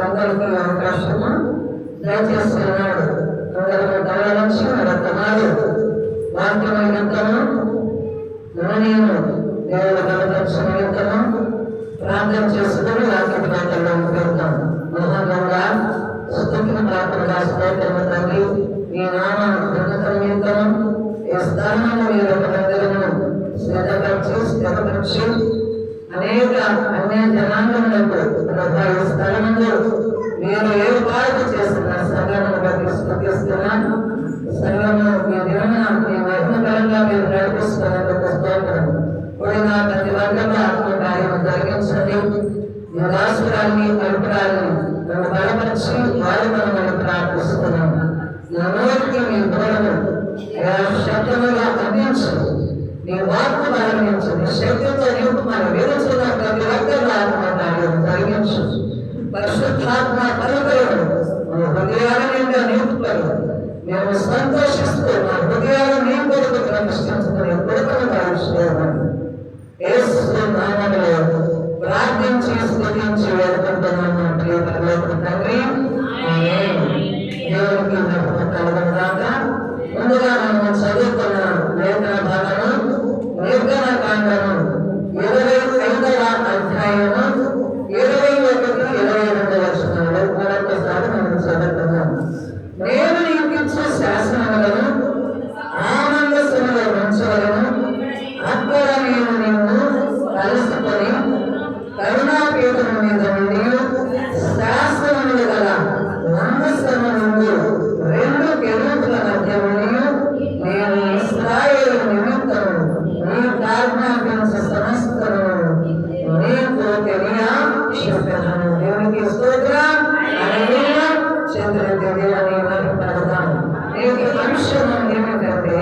అందరికీ అవకాశము దయచేస్తున్నాడు. అందరూ తరలించి మరొకనాడు వాక్యమైనంతను నేను దేవుడు కనపరిచిన యుద్ధము ప్రార్థన చేసుకుని వాక్య ప్రాంతంలో పెడతాం. మహాగౌడ స్థుతిని ప్రార్థనగా స్తోత్రము తండ్రి, ఈ నామ యుద్ధము ఈ స్థానంలో మీరు ప్రజలను స్థిరపరిచి అనేక అన్య జనాంగములకు ఈ స్థలములో మీరు ఏర్పాటు చేసిన సంఘమును బట్టి స్థుతిస్తున్నాను. సంఘము మీ దినమున మీ మహిమకరంగా మీరు నడిపిస్తున్నందుకు స్తోత్రం. కూడిన ప్రతి వర్గంలో ఆత్మకార్యము జరిగించండి. మీ రాష్ట్రాన్ని కలుపురాన్ని మేము బలపరిచి వారిని ప్రార్థిస్తున్నాము. నోటికి మీ బోధను శబ్దముగా అందించు, నీ వాక్కు మరణించు, నీ శక్తితో నింపు మన విరుచున్న ప్రతి వర్గంలో ఆత్మకార్యం జరిగించు. పరిశుద్ధాత్మ కలుగులు మా హృదయాల నిండా నింపుతారు. మేము సంతోషిస్తూ మా హృదయాలు నీ కొరకు ప్రతిష్ఠించుకుని కొడుకును భావిస్తున్నాము. యేసు నామములో ప్రార్థించి స్తుతించి వేడుకుంటున్నాము. ప్రియ పరలోకపు తండ్రి, ఆమేన్. దేవునికి మహిమ కలుగును గాక. ముందుగా మనం చదువుకున్న లేఖన భాగము నిర్గమకాండము 25వ అధ్యాయము 21-22 వచనాలు మరొకసారి మనం చదువుకున్నాం. నేను నీకు ఇచ్చే శాసనములను ఆనందములో ఉంచవలను, అక్కడ నేను నిన్ను కలుసుకొని కరుణాపీఠము మీద నుండి శాసనములు గల మందసము నుండి 2 కెరూబుల మధ్య నుండి నేను ఇశ్రాయేలు నిమిత్తము నీ ఆజ్ఞాపించు సమస్తము నీకు తెలియచెప్పెదను. దేవునికి స్తోత్రం. హల్లెలూయా. చేతులెత్తి దేవుని మహిమపడదాం. నేటి అంశం ఏమిటంటే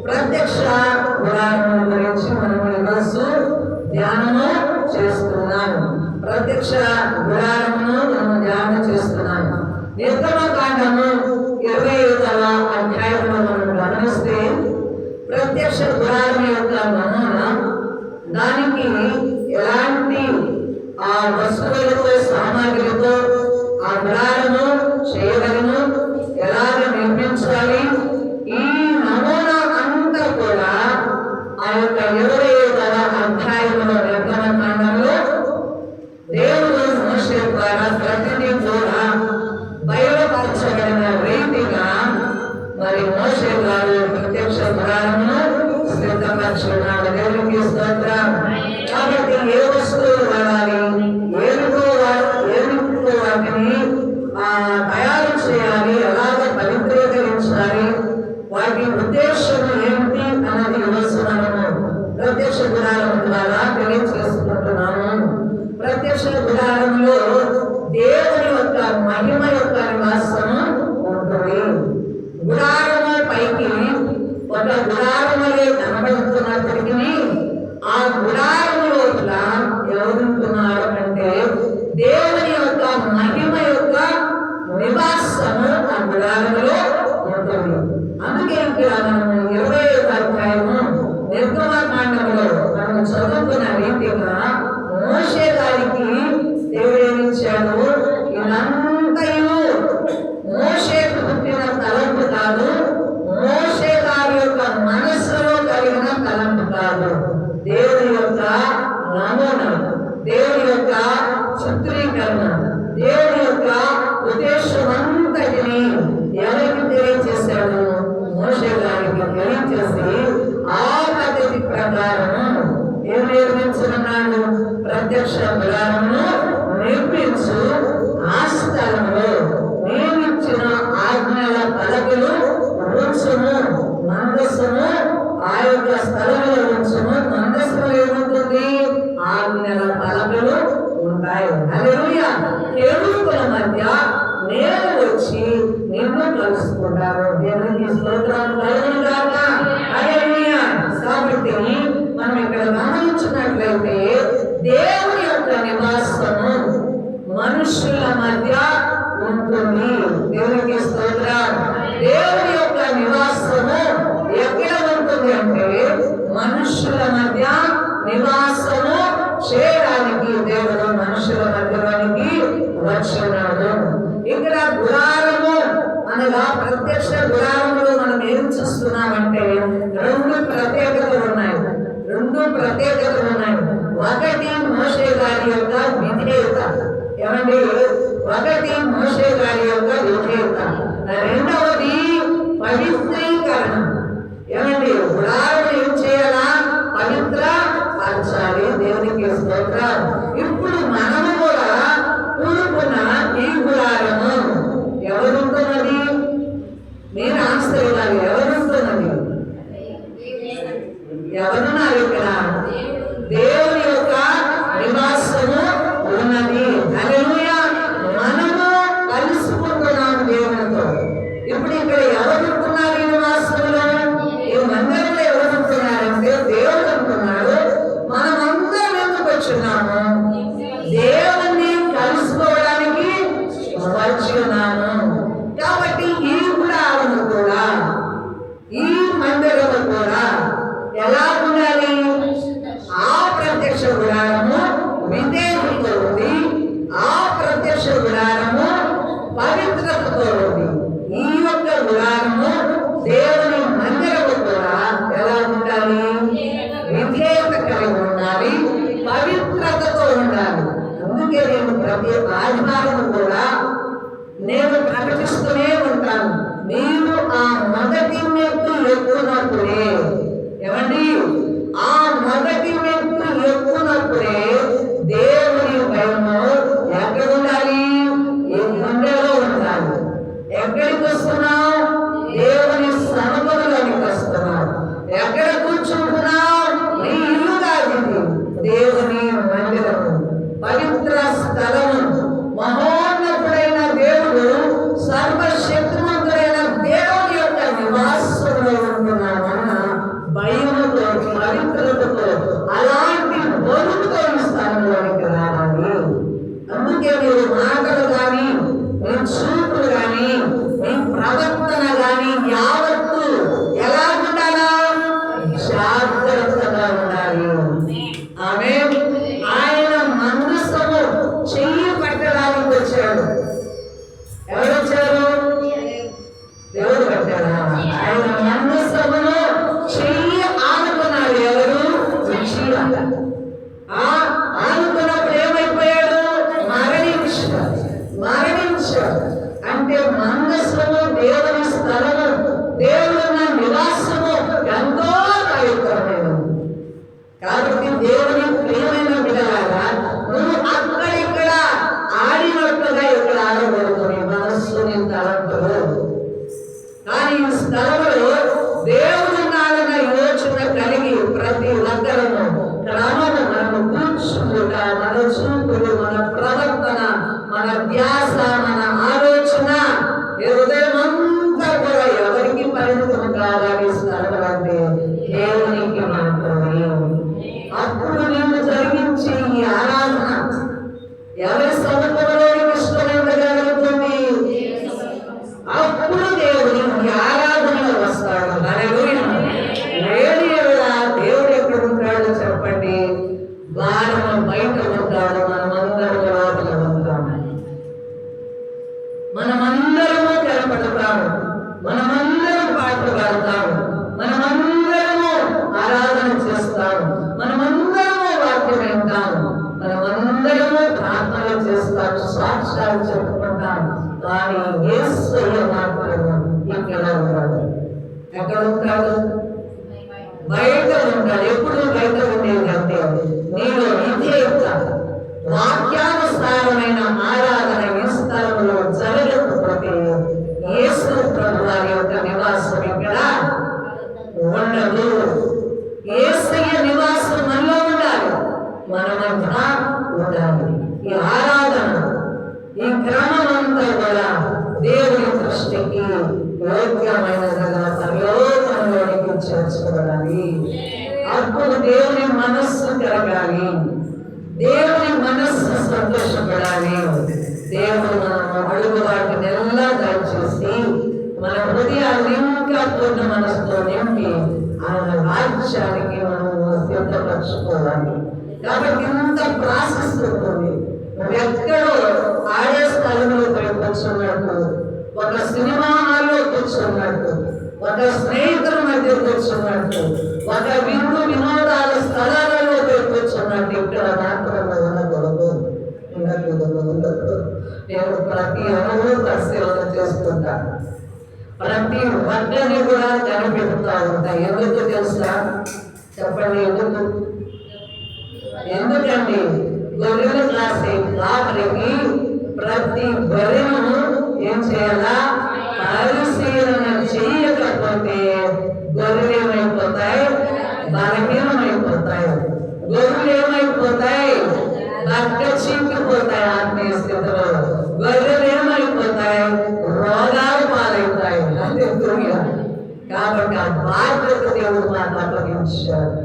ప్రత్యక్ష గుడారము గురించి మనం ఈరోజు ధ్యానము చేస్తున్నాము. ప్రత్యక్ష గుడారమును మనం ధ్యానం చేస్తున్నాము. నిర్గమకాండము 25వ అధ్యాయంలో మనం గమనిస్తే ప్రత్యక్ష గుడారం యొక్క నమూనా, దానికి ఎలాంటి ఆ వస్తువులతో సామాగ్రితో ఆ గుడారము చేయగలను, ఎలాగ నిర్మించాలి, ఈ నమూనా అంతా కూడా ఆ యొక్క 25వ అధ్యాయంలో నిర్గమకాండంలో దేవుడు మోషే ద్వారా ప్రతిదీ కూడా బయలుపరచబడిన రీతిగా మరి మోషే గారు ప్రత్యక్ష గుడారమును సిద్ధపరచున్నాడు. దేవునికి స్తోత్రం. కాబట్టి ఏ వస్తువులు వాడాలి, ఏమిటో వాటిని తయారు చేయాలి, ఎలాగ పవిత్రీకరించాలి, వాటి ఉద్దేశం ఏమిటి అన్నది ఈరోజు మనము ప్రత్యక్ష గుడారం ద్వారా తెలియజేసుకుంటున్నాము. ప్రత్యక్ష గుడారంలో దేవుని యొక్క మహిమ యొక్క నివాసము ఉంటుంది. గుడారము పైకి ఒక గుడారములే కనబడుతున్నప్పటికీ ఆ గుడారము లోపల ఎవరుంటున్నారు అంటే దేవుని యొక్క మహిమ యొక్క నివాసము ఆ గుడారములో ఉంటుంది. అందుకే ఇక్కడ మనము 25వ అధ్యాయము నిర్గమకాండంలో మనం చదువుకున్న రీతిగా మోషే గారికి దేవుడు ఏమిచ్చాడు, ఇదంతయు మోషేకు పుట్టిన తలంపు కాదు, మోషే గారి యొక్క మనస్సులో కలిగిన తలంపు కాదు, దేవుని యొక్క నమూనా, దేవుని యొక్క చిత్రీకరణ, దేవుని యొక్క ఉద్దేశం అంతటిని ఎవరికి తెలియజేశాడు, మోషే గారికి తెలియజేసి ఆ పద్ధతి ప్రకారం ఏం నిర్మించుకున్నాడు, ప్రత్యక్ష గుడారమును నిర్మించు. ఆ స్థలంలో నియమించిన ఆజ్ఞల పలకలు ఉంచుము, మందసము ఆ యొక్క స్థలంలో ఉంచుము. మందసము ఏముంటుంది, ఆజ్ఞల పలకలు ఉంటాయి. హల్లెలూయా. కెరూబుల మధ్య నేను వచ్చి నిన్ను కలుసుకుంటాను. దేవునికి స్తోత్రం కలుగును గాక. హల్లెలూయా. కాబట్టి మనం ఇక్కడ గమనించినట్లయితే దేవుని యొక్క నివాసము మనుషుల మధ్య ఉంటుంది. దేవునికి స్తోత్రం. దేవుని యొక్క నివాసము ఎక్కడ ఉంటుంది అంటే మనుషుల మధ్య నివాసము చేయడానికి దేవుడు మనుషుల మధ్యలో ఏమండి, ఒకటి మోషే గారి యొక్క విధేయత, రెండవది పవిత్రీకరణ. ఏమండి, గుడారం ఏం చేయాలా? పవిత్ర పరచాలి. దేవునికి స్తోత్రం. ఇప్పుడు మనము కూడా కూడుకున్న ఈ గుడారము ఎవరుంటున్నది? మీరు ఆశ్చర్యాలు, ఎవరుంటున్నది? ఎవరున్నారు ఇక్కడ? దేవుని యొక్క నివాసము ఉన్నది. హల్లెలూయా. మనము కలుసుకుంటున్నాము దేవునితో. ఇప్పుడు ఇక్కడ ఎవరుంటున్నారు? ఈ నివాసంలో, ఈ మందిరంలో ఎవరుంటున్నారంటే దేవుడు అంటున్నాడు. మనమందరం ఎందుకు వచ్చున్నాము? దేవుణ్ణి కలుసుకోవడానికి వచ్చి ఉన్నాము. కాబట్టి ఈ గుడారము కూడా, ఈ మందిరము కూడా ఎలా ఉండాలి? ఆ ప్రత్యక్ష గుడారము విధేయతతో ఉంది, ఆ ప్రత్యక్ష గుడారము పవిత్రతతో ఉంది. ఈ యొక్క గుడారము దేవుని మందిరము కూడా ఎలా ఉండాలి? విధేయత కలిగి ఉండాలి, పవిత్రతతో ఉండాలి. అందుకే నేను ప్రతి ఆదివారం కూడా నేను ప్రకటిస్తూనే ఉంటాను, మీరు ఆ మొదటి మెట్టు ఎక్కునప్పుడే, ఏమండి, ఆ మొదటి మెట్టు ఎక్కునప్పుడే దేవుని భయము ఎక్కడ ఉండాలి? ఈ గుండెలో ఉండాలి. ఎక్కడికి వస్తున్నావు? దేవుని సముఖంలోనికి వస్తున్నావు. ఎక్కడ కూర్చుంటున్నావు? నీ ఇల్లు కాదు, దేవుని మందిరము, పవిత్ర స్థలము. మహోన్నతుడైన దేవుడు, సర్వశక్తిమంతుడైన దేవుని యొక్క నివాసంలో ఉంటున్నామన్న భయముతో, పవిత్రతతో, అలాంటి బరువుతో ఈ స్థలంలోనికి రావాలి. అందుకే మీరు మాటలు కానీ, మీ చూపులు కానీ, మీ ప్రవర్తన కానీ యావత్తు ఎలా ఉండాలా? జాగ్రత్తగా ఉండాలి. ఆమేన్. ఆయన మందసము చెయ్యి పట్టడానికి వచ్చాడు. ఎవరు వచ్చారు? దేవుడు పట్టాడా? ఆయన మందసములో చెయ్యి ఆనుకున్నాడు. ఎవరు? ఆనుకున్నప్పుడు ఏమైపోయాడు? మరణించాడు. అంటే మందసము దేవుని స్థలము, దేవుడున్న నివాసము ఎంతో పవిత్రమైనది. కాబట్టి దేవుని ప్రియమైన బిడ్డలారా, నువ్వు అక్కడిక్కడ ఆడినట్టుగా ఇక్కడ ఆడబడుతుంది మనస్సుని తలంపులు. కానీ ఈ స్థలంలో దేవుడు నాడన యోచన కలిగి ప్రతి ఒక్కరము క్రమము మనము కూర్చుంటుట, మన చూపులు, మన ప్రవర్తన, మన ధ్యాస, మన ఆలోచన, హృదయం అంతా కూడా ఎవరికి పరిమితం కావాలి? స్థలం అంటే దేవునికి మాత్రమే. అప్పుడు నేను జరిగించే ఈ ఆరాధన ఎవరి సముఖంలోనికి ఇష్టమైందగలుగుతుంది? అప్పుడు దేవుడు ఈ ఆరాధనలో వస్తాడు. హల్లెలూయా. లేని దేవుడు ఎక్కడ ఉంటాడో చెప్పండి? వారము బయట ఉంటాడు, మనమందరం లోపల ఉంటాము. మనమందరము కనపడతాము, మనమందరం పాటలు పాడతాము, మనమందరము ఆరాధన చేస్తాము, మనమందరము వాక్యం వింటాము, మనమందరము ప్రార్థనలు చేస్తాము, సాక్ష్యాలు చెప్పుకుంటాము. కానీ యేసయ్య మాత్రము ఇక్కడ ఉంటాడు. ఎక్కడ ఉంటాడు? బయట ఉంటాడు. ఎప్పుడు బయట ఉండేది అంటే నీలో విధేయత, వాక్యానుసారమైన ఆరాధన ఈ స్థలంలో జరగకపోతే యేసు ప్రభు వారి యొక్క నివాసం ఇక్కడ ఉండదు. యేసయ్య నివాసం మనలో ఉండాలి, మనమంతా ఉండాలి. ఈ ఆరాధన, ఈ క్రమం అంతా కూడా దేవుని దృష్టికి యోగ్యమైనదిగా పరలోకంలోనికి చేర్చుకోవాలి. అప్పుడు దేవుని మనస్సు కలగాలి, దేవుని మనస్సు సంతోషపడాలి. దేవుడు మనం అడుగు వాటిని ఎలా దయచేసి మన హృదయాన్ని ఇంకా పూర్ణ మనసుతో నింపి ఆయన రాజ్యానికి మనము సిద్ధపరచుకోవాలి. కాబట్టి ఇంత ప్రాసెస్ ఉంటుంది. ఎక్కడో ఆడే స్థలంలో పోయి కూర్చున్నట్టు, ఒక సినిమా హాల్లో కూర్చున్నట్టు, ఒక స్నేహితుల మధ్య కూర్చున్నట్టు, ఒక విందు వినోదాల స్థలాలలో పోయి కూర్చున్నట్టు ఇక్కడ మాత్రం ఉండకూడదు. ప్రతి అణువు పరిశీలన చేస్తుంటాను. ప్రతి వర్గని కూడా కనిపెడుతూ ఉంటాయి. ఎందుకు తెలుసా? చెప్పండి ఎందుకండి గొర్రెలు కాసే కాపరికి ప్రతి గొర్రెను ఏం చేయాలా? పరిశీలన చేయకపోతే గొర్రెలు ఏమైపోతాయి? బలహీనమైపోతాయి. గొర్రెలు ఏమైపోతాయి? బక్క చిక్కిపోతాయి. ఆత్మీయ స్థితిలో గొర్రెలు ఏమైపోతాయి? రోగాలు పాలవుతాయి. కాబట్టి ఆ బాధ్యత దేవుడు మాకు అప్పగించారు.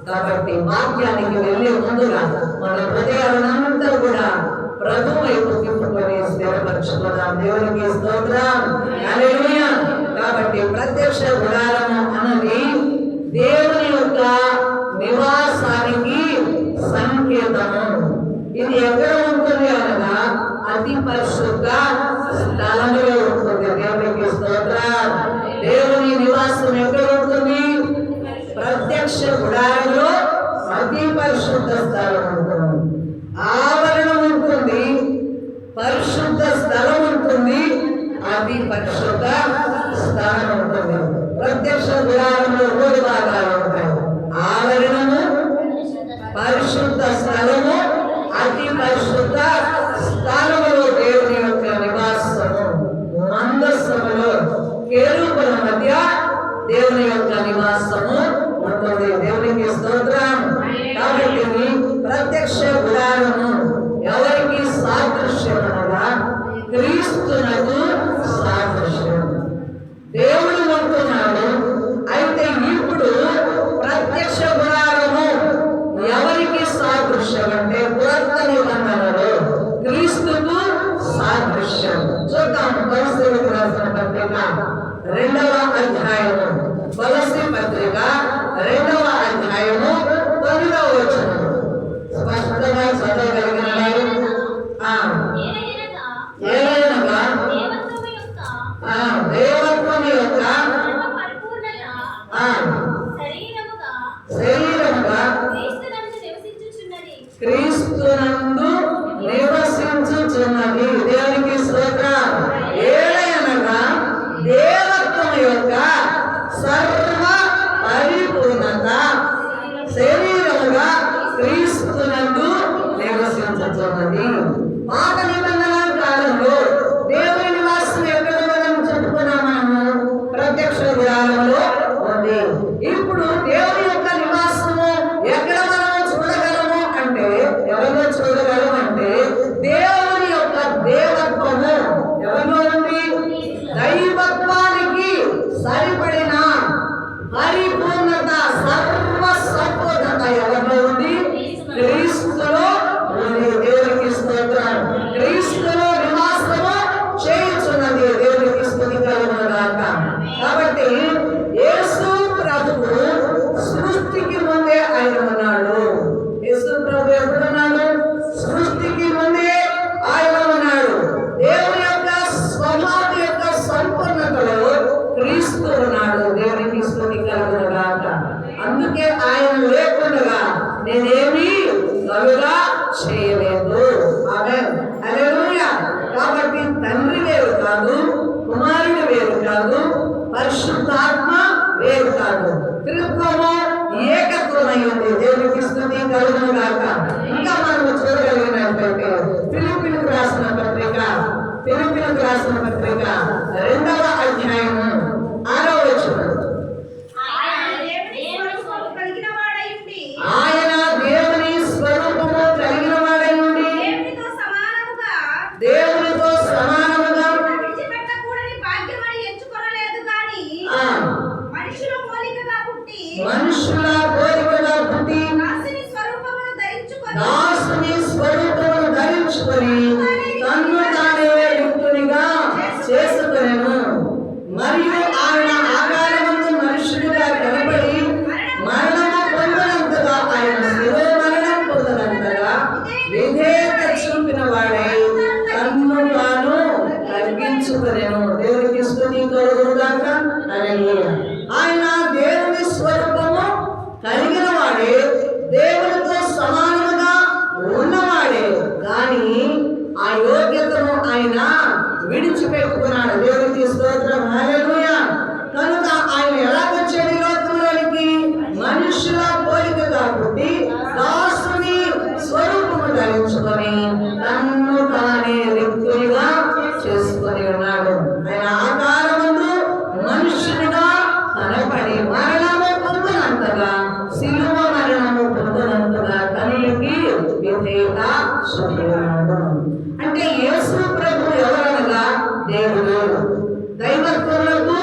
కాబట్టి వాక్యానికి వెళ్ళే ముందుగా మన హృదయాలంతా కూడా ప్రభు వైపు తిప్పుకొని స్థిరపరచుకున్నాం. దేవునికి స్తోత్రం. హల్లెలూయా. కాబట్టి ప్రత్యక్ష గుడారము అన్నది దేవుని యొక్క నివాసానికి సంకేతము. ఇది ఎక్కడ ఉంటుంది అనగా అతి పరిశుద్ధ స్థలంలో ఉంటుంది. దేవునికి స్తోత్రం. దేవుని నివాసం ఎక్కడ ఉంటుంది? ప్రత్యక్ష గుడారంలో అతి పరిశుద్ధ స్థలం ఉంటుంది. ఆవరణం ఉంటుంది, పరిశుద్ధ స్థలం ఉంటుంది, అతి పరిశుద్ధ స్థలం ఉంటుంది. ప్రత్యక్ష గుడారంలో 3 భాగాలు ఉంటాయి. ఆవరణము, పరిశుద్ధ స్థలము, అతి పరిశుద్ధ స్థలములో దేవుని యొక్క నివాసము. మందస్సములో కేరుబుల మధ్య దేవుని యొక్క నివాసము ఉంటుంది. దేవునికి స్తోత్రం. కాబట్టి ప్రత్యక్ష గుడారము ఎవరికి సాదృశ్యం అనగా క్రీస్తునకు సాదృశ్యం. దేవుడు ఉంటున్నాడు. అయితే ఇప్పుడు ప్రత్యక్ష గుడారము ఎవరికి సాదృశ్యం అంటే పురాతన నిబంధనలో క్రీస్తుకు సాదృశ్యం. చూద్దాం. కొలస్సీయులకు రాసిన పత్రిక 2వ అధ్యాయము. కొలస్సీ పత్రిక 2వ అధ్యాయము 9వ వచనం. స్పష్టంగా చదవగలిగిన వారు ఏలయనగా దేవత్వం యొక్క శరీరముగా క్రీస్తునందు నివసించుచున్నది. దేవునికి స్తోత్రం. ఏలయనగా దేవత్వం యొక్క సర్వ పరిపూర్ణత శరీరముగా క్రీస్తునందు నివసించుచున్నది. పాత నిబంధన కాలంలో దేవుని నివాసం ఎక్కడ మనం చెప్పుకున్నాము? ప్రత్యక్ష గుడారములో ఉంది. ఇప్పుడు దేవుని యొక్క నివాసము ఎక్కడ మనం చూడగలము అంటే, ఎవరిలో చూడగలము అంటే దేవుని యొక్క దేవత్వము ఎవరిలో ఉంది? దైవత్వానికి సరిపడిన పరిపూర్ణత, సర్వ సంపూర్ణత ఎవరిలో ఉంది? క్రీస్తులో ఉంది. దేవునికి స్తోత్రం. క్రీస్తులో నివాసము చేయుచున్నది. దేవునికి స్తుతి కలుగునుగాక. కాబట్టి యేసు ప్రభువు సృష్టికి ముందే ఆయన ఉన్నాడు. యేసు ప్రభు ఎప్పుడున్నాడు? సృష్టికి ముందే ఆయన ఉన్నాడు. దేవుని యొక్క స్వభావం యొక్క సంపూర్ణతలో క్రీస్తు ఉన్నాడు. దేవునికి స్తుతి కలుగునుగాక. అందుకే ఆయన లేకుండా నేనేమి కలుగా చేయలేదు. ఆమేన్. హల్లెలూయా. కాబట్టి తండ్రి వేరు కాదు, కుమారుడు వేరు కాదు, పరిశుద్ధాత్మ వేరు కాదు. త్రిత్వము ఏకత్వమై ఉంది. దేవునికి స్తుతి కలుగునుగాక. ఇంకా మనము చూడగలిగినట్లయితే ఫిలిప్పీయులకు రాసిన పత్రిక 2వ అధ్యాయము 6వ వచనం. ఆయన దేవుని స్వరూపము కలిగిన వాడై ఉండి దేవునితో సమానముగా మనుషుల పోలికగా పుట్టి దాసుని స్వరూపమును ధరించుకొని తన్ను తానే యుక్తునిగా చేసుకొనెను. మరియు ఆయన ఆకారమందు మనుషుడుగా కనబడి మరణము పొందనంతగా, ఆయన శిలో మరణం పొందనంతగా విధేయత చూపిన వాడై తన్ను తాను తగ్గించుకొనెను. దేవునికి స్తుతి కలుగునుగాక. హల్లెలూయా. ఆయన దేవుని స్వరూపము కలిగిన వాడే, దేవునితో సమానముగా ఉన్నవాడే. కానీ ఆ యోగ్య ఆయన విడిచిపెట్టుకున్నాడు. దేవునికి స్తోత్రం, హల్లెలూయా. కనుక ఆయన ఎలా వచ్చాడు ఈ లోకంలోనికి? మనుషుల పోలికగా పుట్టి దాసుని స్వరూపము ధరించుకొని తన్ను తానే రిక్తునిగా చేసుకొని ఉన్నాడు. ఆయన ఆకారమందు మనుష్యునిగా కనపడి మరణము పొందినంతగా, శిలువ మరణము పొందినంతగా తండ్రికి విధేయత చూపినాడు. అంటే యేసు ప్రభు ఎవరనగా దేవుడు. దైవత్వములకు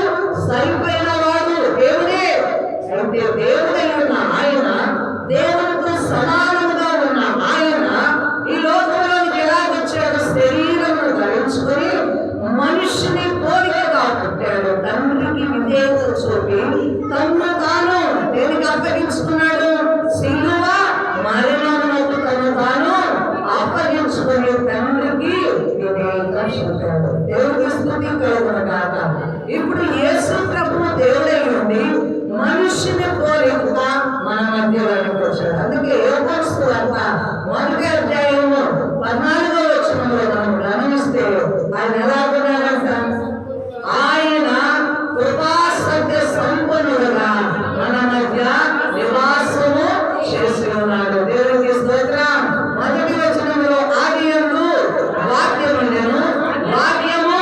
సరిపోయిన వాడు దేవుడే. అంటే దేవుడై ఉన్న ఆయన, దేవునితో సమానముగా ఉన్న ఆయన ఈ లోకంలోకి ఎలా వచ్చాడు? శరీరమును ధరించుకొని మనుష్యుని పోలికగా పుట్టాడు. తండ్రికి విధేయత చూపి తన్ను తాను దేనికి అప్పగించుకున్నాడు? శిలువ మరణమునకు తను తాను అప్పగించుకొని తండ్రికి విధేయత చూపాడు. దేవునికి స్తుతి కలుగును గాక. ఇప్పుడు యేసు ప్రభు దేవుడై ఉండి మనుష్యుని పోలికగా మన మధ్యలోకి వచ్చాడు. అందుకే యోహాను సువార్త 1వ అధ్యాయము 14వ వచనంలో మనం గమనిస్తే ఆయన ఎలా ఉన్నాడంట? ఆయన కృపా సత్య సంపన్నుడుగా మన మధ్య నివాసము చేసి ఉన్నాడు. దేవునికి స్తోత్రం. 1వ వచనంలో ఆదియందు వాక్యము ఉండెను, వాక్యము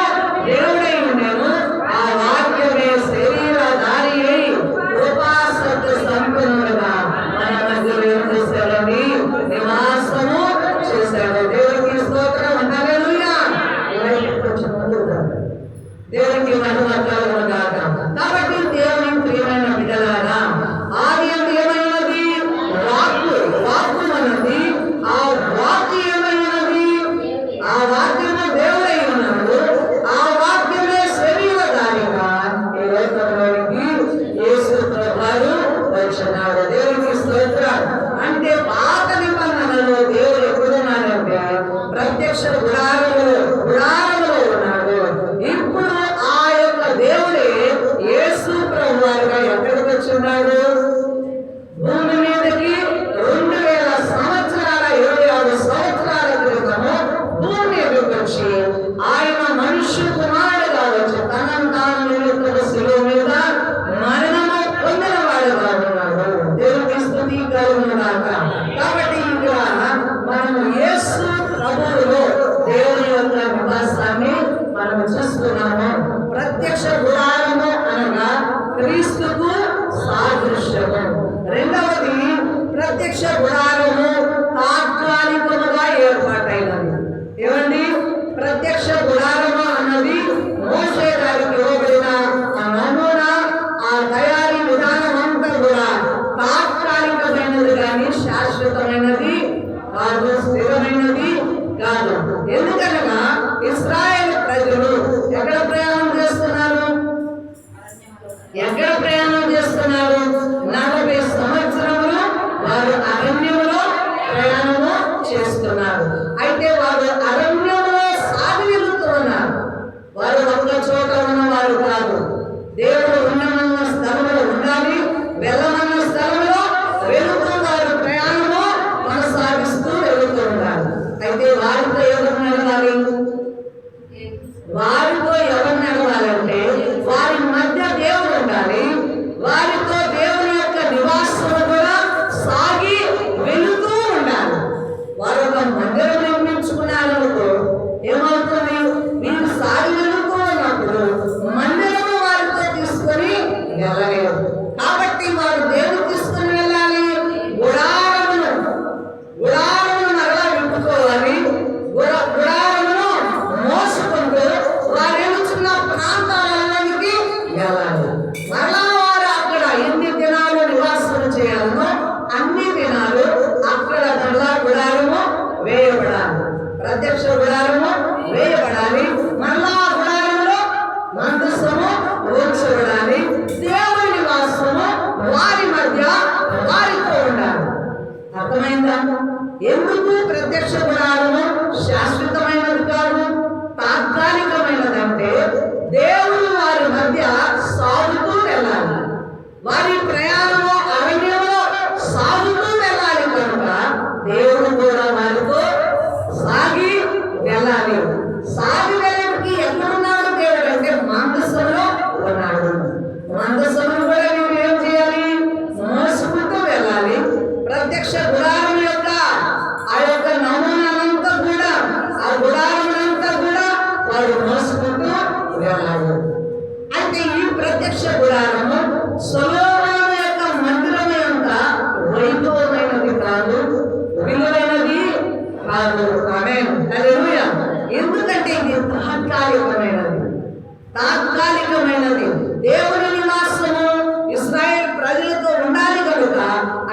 దేవుడై ఉండెను, ఆ వాక్యమే శరీరధారి అయి కృపా సత్య సంపన్నుడుగా మన మధ్యలో ఏం చేశాడని? నివాసము చేశాడు. దేవునికి స్తోత్రం, హల్లెలూయా. దేవునికి మహిమ కలుగును గాక. కాబట్టి దేవుని ప్రియమైన బిడ్డలారా, ఆది అందు ఏమైనది? వాక్కు. వాక్కు అన్నది, ఆ వాక్కు ఏమైనది? ఆ వాక్యము దేవుడై ఉన్నాడు. ఆ వాక్యమే శరీరధారిగా ఈ లోకంలోనికి యేసు ప్రభువు వచ్చినాడు. దేవునికి స్తోత్రం. అంటే పాత నిబంధనలో దేవుడు ఎప్పుడున్నాడంటే ప్రత్యక్ష గుడారములో ఉన్నాడు. ఇప్పుడు ఆ యొక్క దేవుడే యేసు ప్రభువుగా ఎక్కడికి వచ్చిన్నాడు? భూమి మీదకి 2000 సంవత్సరాల 26 సంవత్సరాల క్రితము భూమి మీదకి వచ్చి ఆయన మనుష్య కుమారుడుగా వచ్చి తనను తాను నిలుపుతున్న శిలువ మీద మరణము పొందిన వాడుగా ఉన్నాడు. దేవునికి స్తుతి కలుగును గాక. కాబట్టి ఇక్కడ మనము యేసు ప్రభువులో దేవుని యొక్క నివాసాన్ని మనం చూస్తున్నాము. ప్రత్యక్ష గుడారము అనగా క్రీస్తుకు సాదృశ్యము. రెండవది, ప్రత్యక్ష గుడారము తాత్కాలికముగా ఏర్పాటైనది. ఏమండి? ప్రత్యక్ష గుడారము అన్నది మోషే గారికి ఇవ్వబడిన ఆ నమూనా, ఆ తయారీ విధానం అంతా కూడా తాత్కాలికమైనది కానీ శాశ్వతమైనది కాదు, స్థిరమైనది కాదు. ఎందుకనగా ఇశ్రాయేలు ప్రజలు ఎక్కడ ప్రయాణం చేస్తున్నారు? 40 సంవత్సరములు వారు అరణ్యములో ప్రయాణము చేస్తున్నారు. అయితే వారు అరణ్యములో సాగి వెళుతూ ఉన్నారు. వారు ఒక్క చోట ఉన్నవారు కాదు. దేవుడు ఉన్నమన్న స్థలంలో ఉండాలి, వెళ్ళమన్న స్థలంలో వెళుతూ వారు ప్రయాణము కొనసాగిస్తూ వెళుతూ ఉన్నారు. అయితే వారితో ఎవరు నడవాలి? వారితో ఎవరు నడవాలంటే వారి మధ్య దేవుడు ఉండాలి. వారితో దేవుని యొక్క నివాసము కూడా సాగి వెళుతూ ఉండాలి. వారు ఒక మందిరం నిర్మించుకున్నారనుకో ఏమవుతుంది? మీరు సాగి వెళుతూ ఉన్నప్పుడు మందిరము వారితో తీసుకొని వెళ్ళలేరు. కాబట్టి వారు దేవుడు తీసుకొని వెళ్ళాలి. గుడారమును మరలా విప్పుకోవాలి. గుడారమును మోసుకుంటూ వారు వెళుతున్న ప్రాంతాలన్నిటికీ వెళ్ళాలి. మరలా వారు అక్కడ ఎన్ని దినాలు నివాసం చేయాలనో అన్ని దినాలు అక్కడ మరలా గుడారము వేయబడాలి. ప్రత్యక్ష గుడారము వేయబడాలి. మరలా గుడారంలో మందసము ఉంచబడాలి. దేవుని నివాసము వారి మధ్య వారితో ఉండాలి. అర్థమైందా? ఎందుకు ప్రత్యక్ష గుడారము శాశ్వతమైనది కాదు, తాత్కాలికమైనదంటే దేవుడు వారి మధ్య సాగుతూ వెళ్ళాలి. వారి ప్రయాణము అరణ్యంలో సాగుతూ వెళ్ళాలి. కనుక దేవుడు కూడా వారితో సాగి వెళ్ళాలి. సాగి ఆమేన్, హల్లెలూయా. ఎందుకంటే ఇది తాత్కాలికమైనది. దేవుని నివాసము ఇశ్రాయేల్ ప్రజలతో ఉండాలి కనుక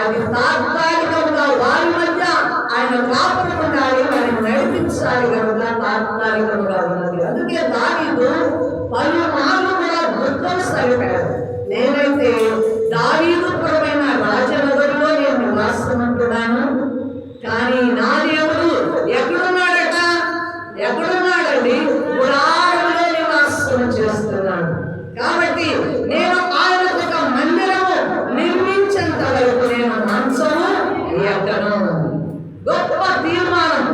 అది తాత్కాలికంగా వారి మధ్య ఆయన కాపురం ఉండాలి, వారిని నడిపించాలి కనుక తాత్కాలికంగా ఉన్నది. అందుకే దావీదు పలుమార్లు కూడా దుఃఖం సరిపాడు. నేనైతే దావీదుపురమైన రాజనగరులో నేను నివాసం ఉంటున్నాను, కానీ నా దేవుడు ఎక్కడున్నాడండి? గుడారంలో నివాసం చేస్తున్నాడు. కాబట్టి నేను ఆయనకు ఒక మందిరము నిర్మించేంత వరకు నేను మంచము ఎక్కను. గొప్ప తీర్మానం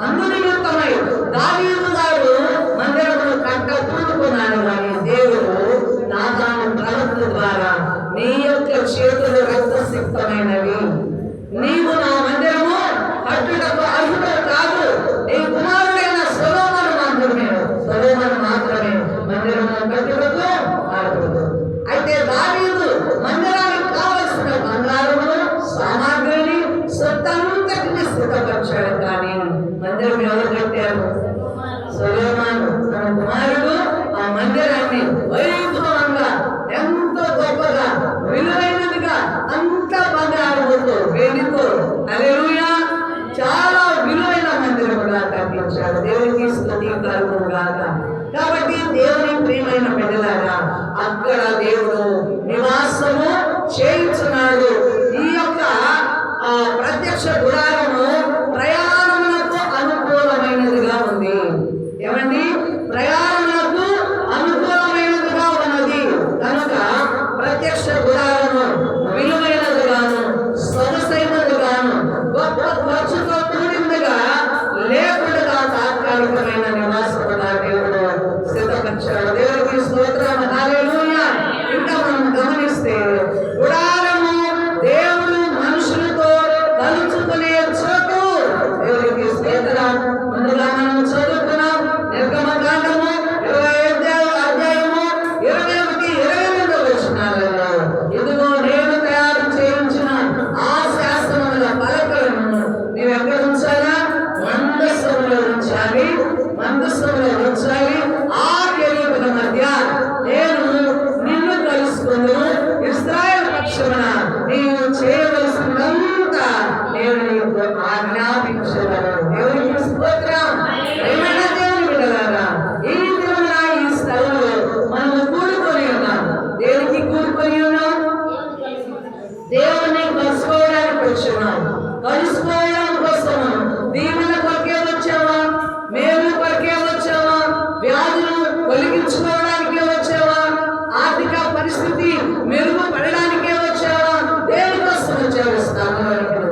అందునిమిత్తమై దావీదు గారు మందిరమును కట్టకూడుకున్నాడు. కానీ దేవుడు నాతాను ప్రవక్త ద్వారా నీ యొక్క చేతులు రక్తసిక్తమైనవి, నీవు నా మందిరము కట్టుటకు అర్హుడు కాదు, నీ కుమారుడైన సొలొమోను మాత్రమే మందిరము కట్టుటకు అర్హుడు. అయితే దావీదు మందిరానికి కావలసిన బంగారమును సామాగ్రిని సొత్తంతటిని సిద్ధపరిచాడు. కానీ మందిరం ఎవరు కట్టారు? సొలొమోను తన కుమారుడు ఆ మందిరాన్ని వైభవంగా, ఎంతో గొప్పగా, విలువైనదిగా, అంత బంగారముతో, వెండితో, హల్లెలూయా, చాలా విలువైన మందిరముగా కట్టించాడు. దేవునికి స్తుతి కలుగును గాక. కాబట్టి దేవుని ప్రియమైన బిడ్డలారా, అక్కడ దేవుడు నివాసము చేయించున్నాడు. ఈ యొక్క ప్రత్యక్ష గుడారము ప్రయాణములకు అనుకూలమైనదిగా ఉంది. ఏమండి? ప్రయాణములకు అనుకూలమైనదిగా ఉన్నది కనుక ప్రత్యక్ష గుడారము విలువైనదిగాను, సొగసైనదిగాను, గొప్ప ఖర్చుతో కూడినదిగా లేకుండా తాత్కాలికమైన నివాసముగా దేవుడు సిద్ధపరిచాడు. దేవుడికి స్తోత్రం, హల్లెలూయా. ఇంకా మనం గమనిస్తే గుడారము దేవుడు మనుషులతో కలుసుకునే చోటు. దేవుడికి స్తోత్రం. ముందుగా మనం చదువుకున్నాం నిర్గమకాండము 25వ అధ్యాయము 21, 22 వచనాలలో, ఇదిగో నేను తయారు చేయించిన ఆ శాసనముల పలకలను నీవు ఎక్కడ ఉంచాలా? మందసములో ఉంచాలి. ఆ కెరూబుల మధ్య నేను నిన్ను కలుసుకుందును. ఇశ్రాయేలు పక్షమున నీవు చేయవలసినంతా నేను నీకు ఆజ్ఞాపించగలను. దేవునికి స్తోత్రం. ప్రియమైన దేవుని బిడ్డలారా, ఈ దినమున ఈ స్థలంలో మనము కూడుకొని ఉన్నాం. దేనికి కూడుకొని ఉన్నాం? దేవుణ్ణి కలుసుకోవడానికి వచ్చాం. కలుసుకోవడం కోసము దీవెన కొరకే వచ్చావా? మేలు కొరకే వచ్చావా? వ్యాధులు తొలగించుకోవడానికే వచ్చావా? ఆర్థిక పరిస్థితి మెరుగుపడడానికే వచ్చావా? దేనికోసం వచ్చావు? స్థానంలోనికి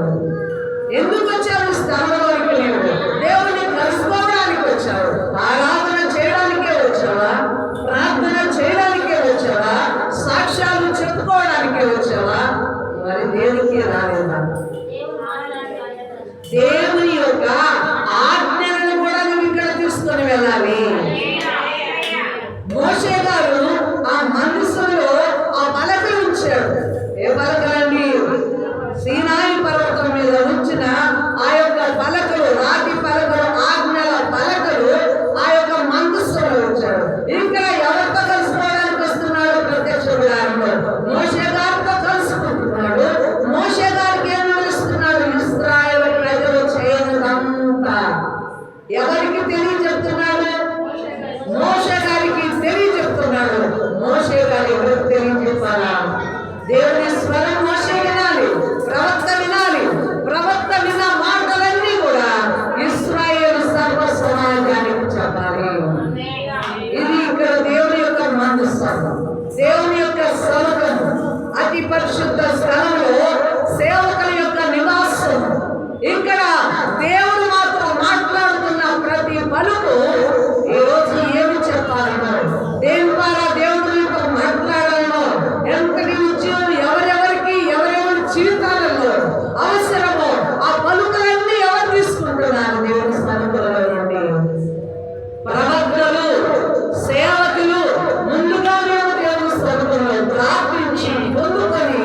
ఎందుకు వచ్చావు? స్థానంలోనికి లేవు. దేవుని కలుసుకోవడానికి వచ్చావు. ఆరాధన చేయడానికే వచ్చావా? ప్రార్థన చేయడానికే వచ్చావా? సాక్ష్యాలు చెప్పుకోవడానికే వచ్చావా? మరి దేనికి రాలేదా? దేవుని యొక్క ఆజ్ఞలను కూడా నువ్వు ఇక్కడ తీసుకొని వెళ్ళాలి. మోషే గారు ఆ మందసంలో ఆ పలకలు ఉంచాడు. ఏ పలకలండి? సీనాయి పర్వతం మీద ఉంచిన ఆ యొక్క పలకలు, రాతి పలకలు, ఆజ్ఞల పలకలు ఆ యొక్క మందసంలో ఉంచాడు. ఇక్కడ ఎవరితో కలుసుకోవడానికి వస్తున్నాడు? ప్రత్యక్ష గుడారంలో మోషే గారితో కలుసుకుంటున్నాడు. మోషే గారికి ఏం నడుస్తున్నాడు? ఇశ్రాయేలు ప్రజలు చేయనంతా ఎవరికి తెలియజెప్తున్నాడు? మోషే గారికి తెలియజెప్తున్నాడు. మోషే గారు ఎవరికి తెలియజెప్పాలా? దేవుని స్వరం మోషే వినాలి, ప్రవక్త వినాలి. ప్రవక్త విన్న మాటలన్నీ కూడా ఇశ్రాయేలు సర్వ సమాజానికి చెప్పాలి. ఇది ఇక్కడ దేవుని యొక్క మందసం, దేవుని యొక్క సౌకం, అతి పరిశుద్ధ స్థలంలో సేవకుల యొక్క నివాసం. ఇక్కడ దేవుడు మాత్రం మాట్లాడుతున్న ప్రతి పలుకు ఈ రోజు ఏమి చెప్పాలనో, దేని ద్వారా దేవుడు యొక్క మాట్లాడాలనో, ఎంతటి ఉద్యోగం ఎవరెవరికి ఎవరెవరి జీవితాలలో అవసరమో ఆ పలుకులన్నీ ఎవరు తీసుకుంటున్నారు? దేవుని స్థలంలో నుండి ప్రవక్తలు, సేవకులు ముందుగా దేవుని స్థలంలో ప్రార్థించి పొందుకొని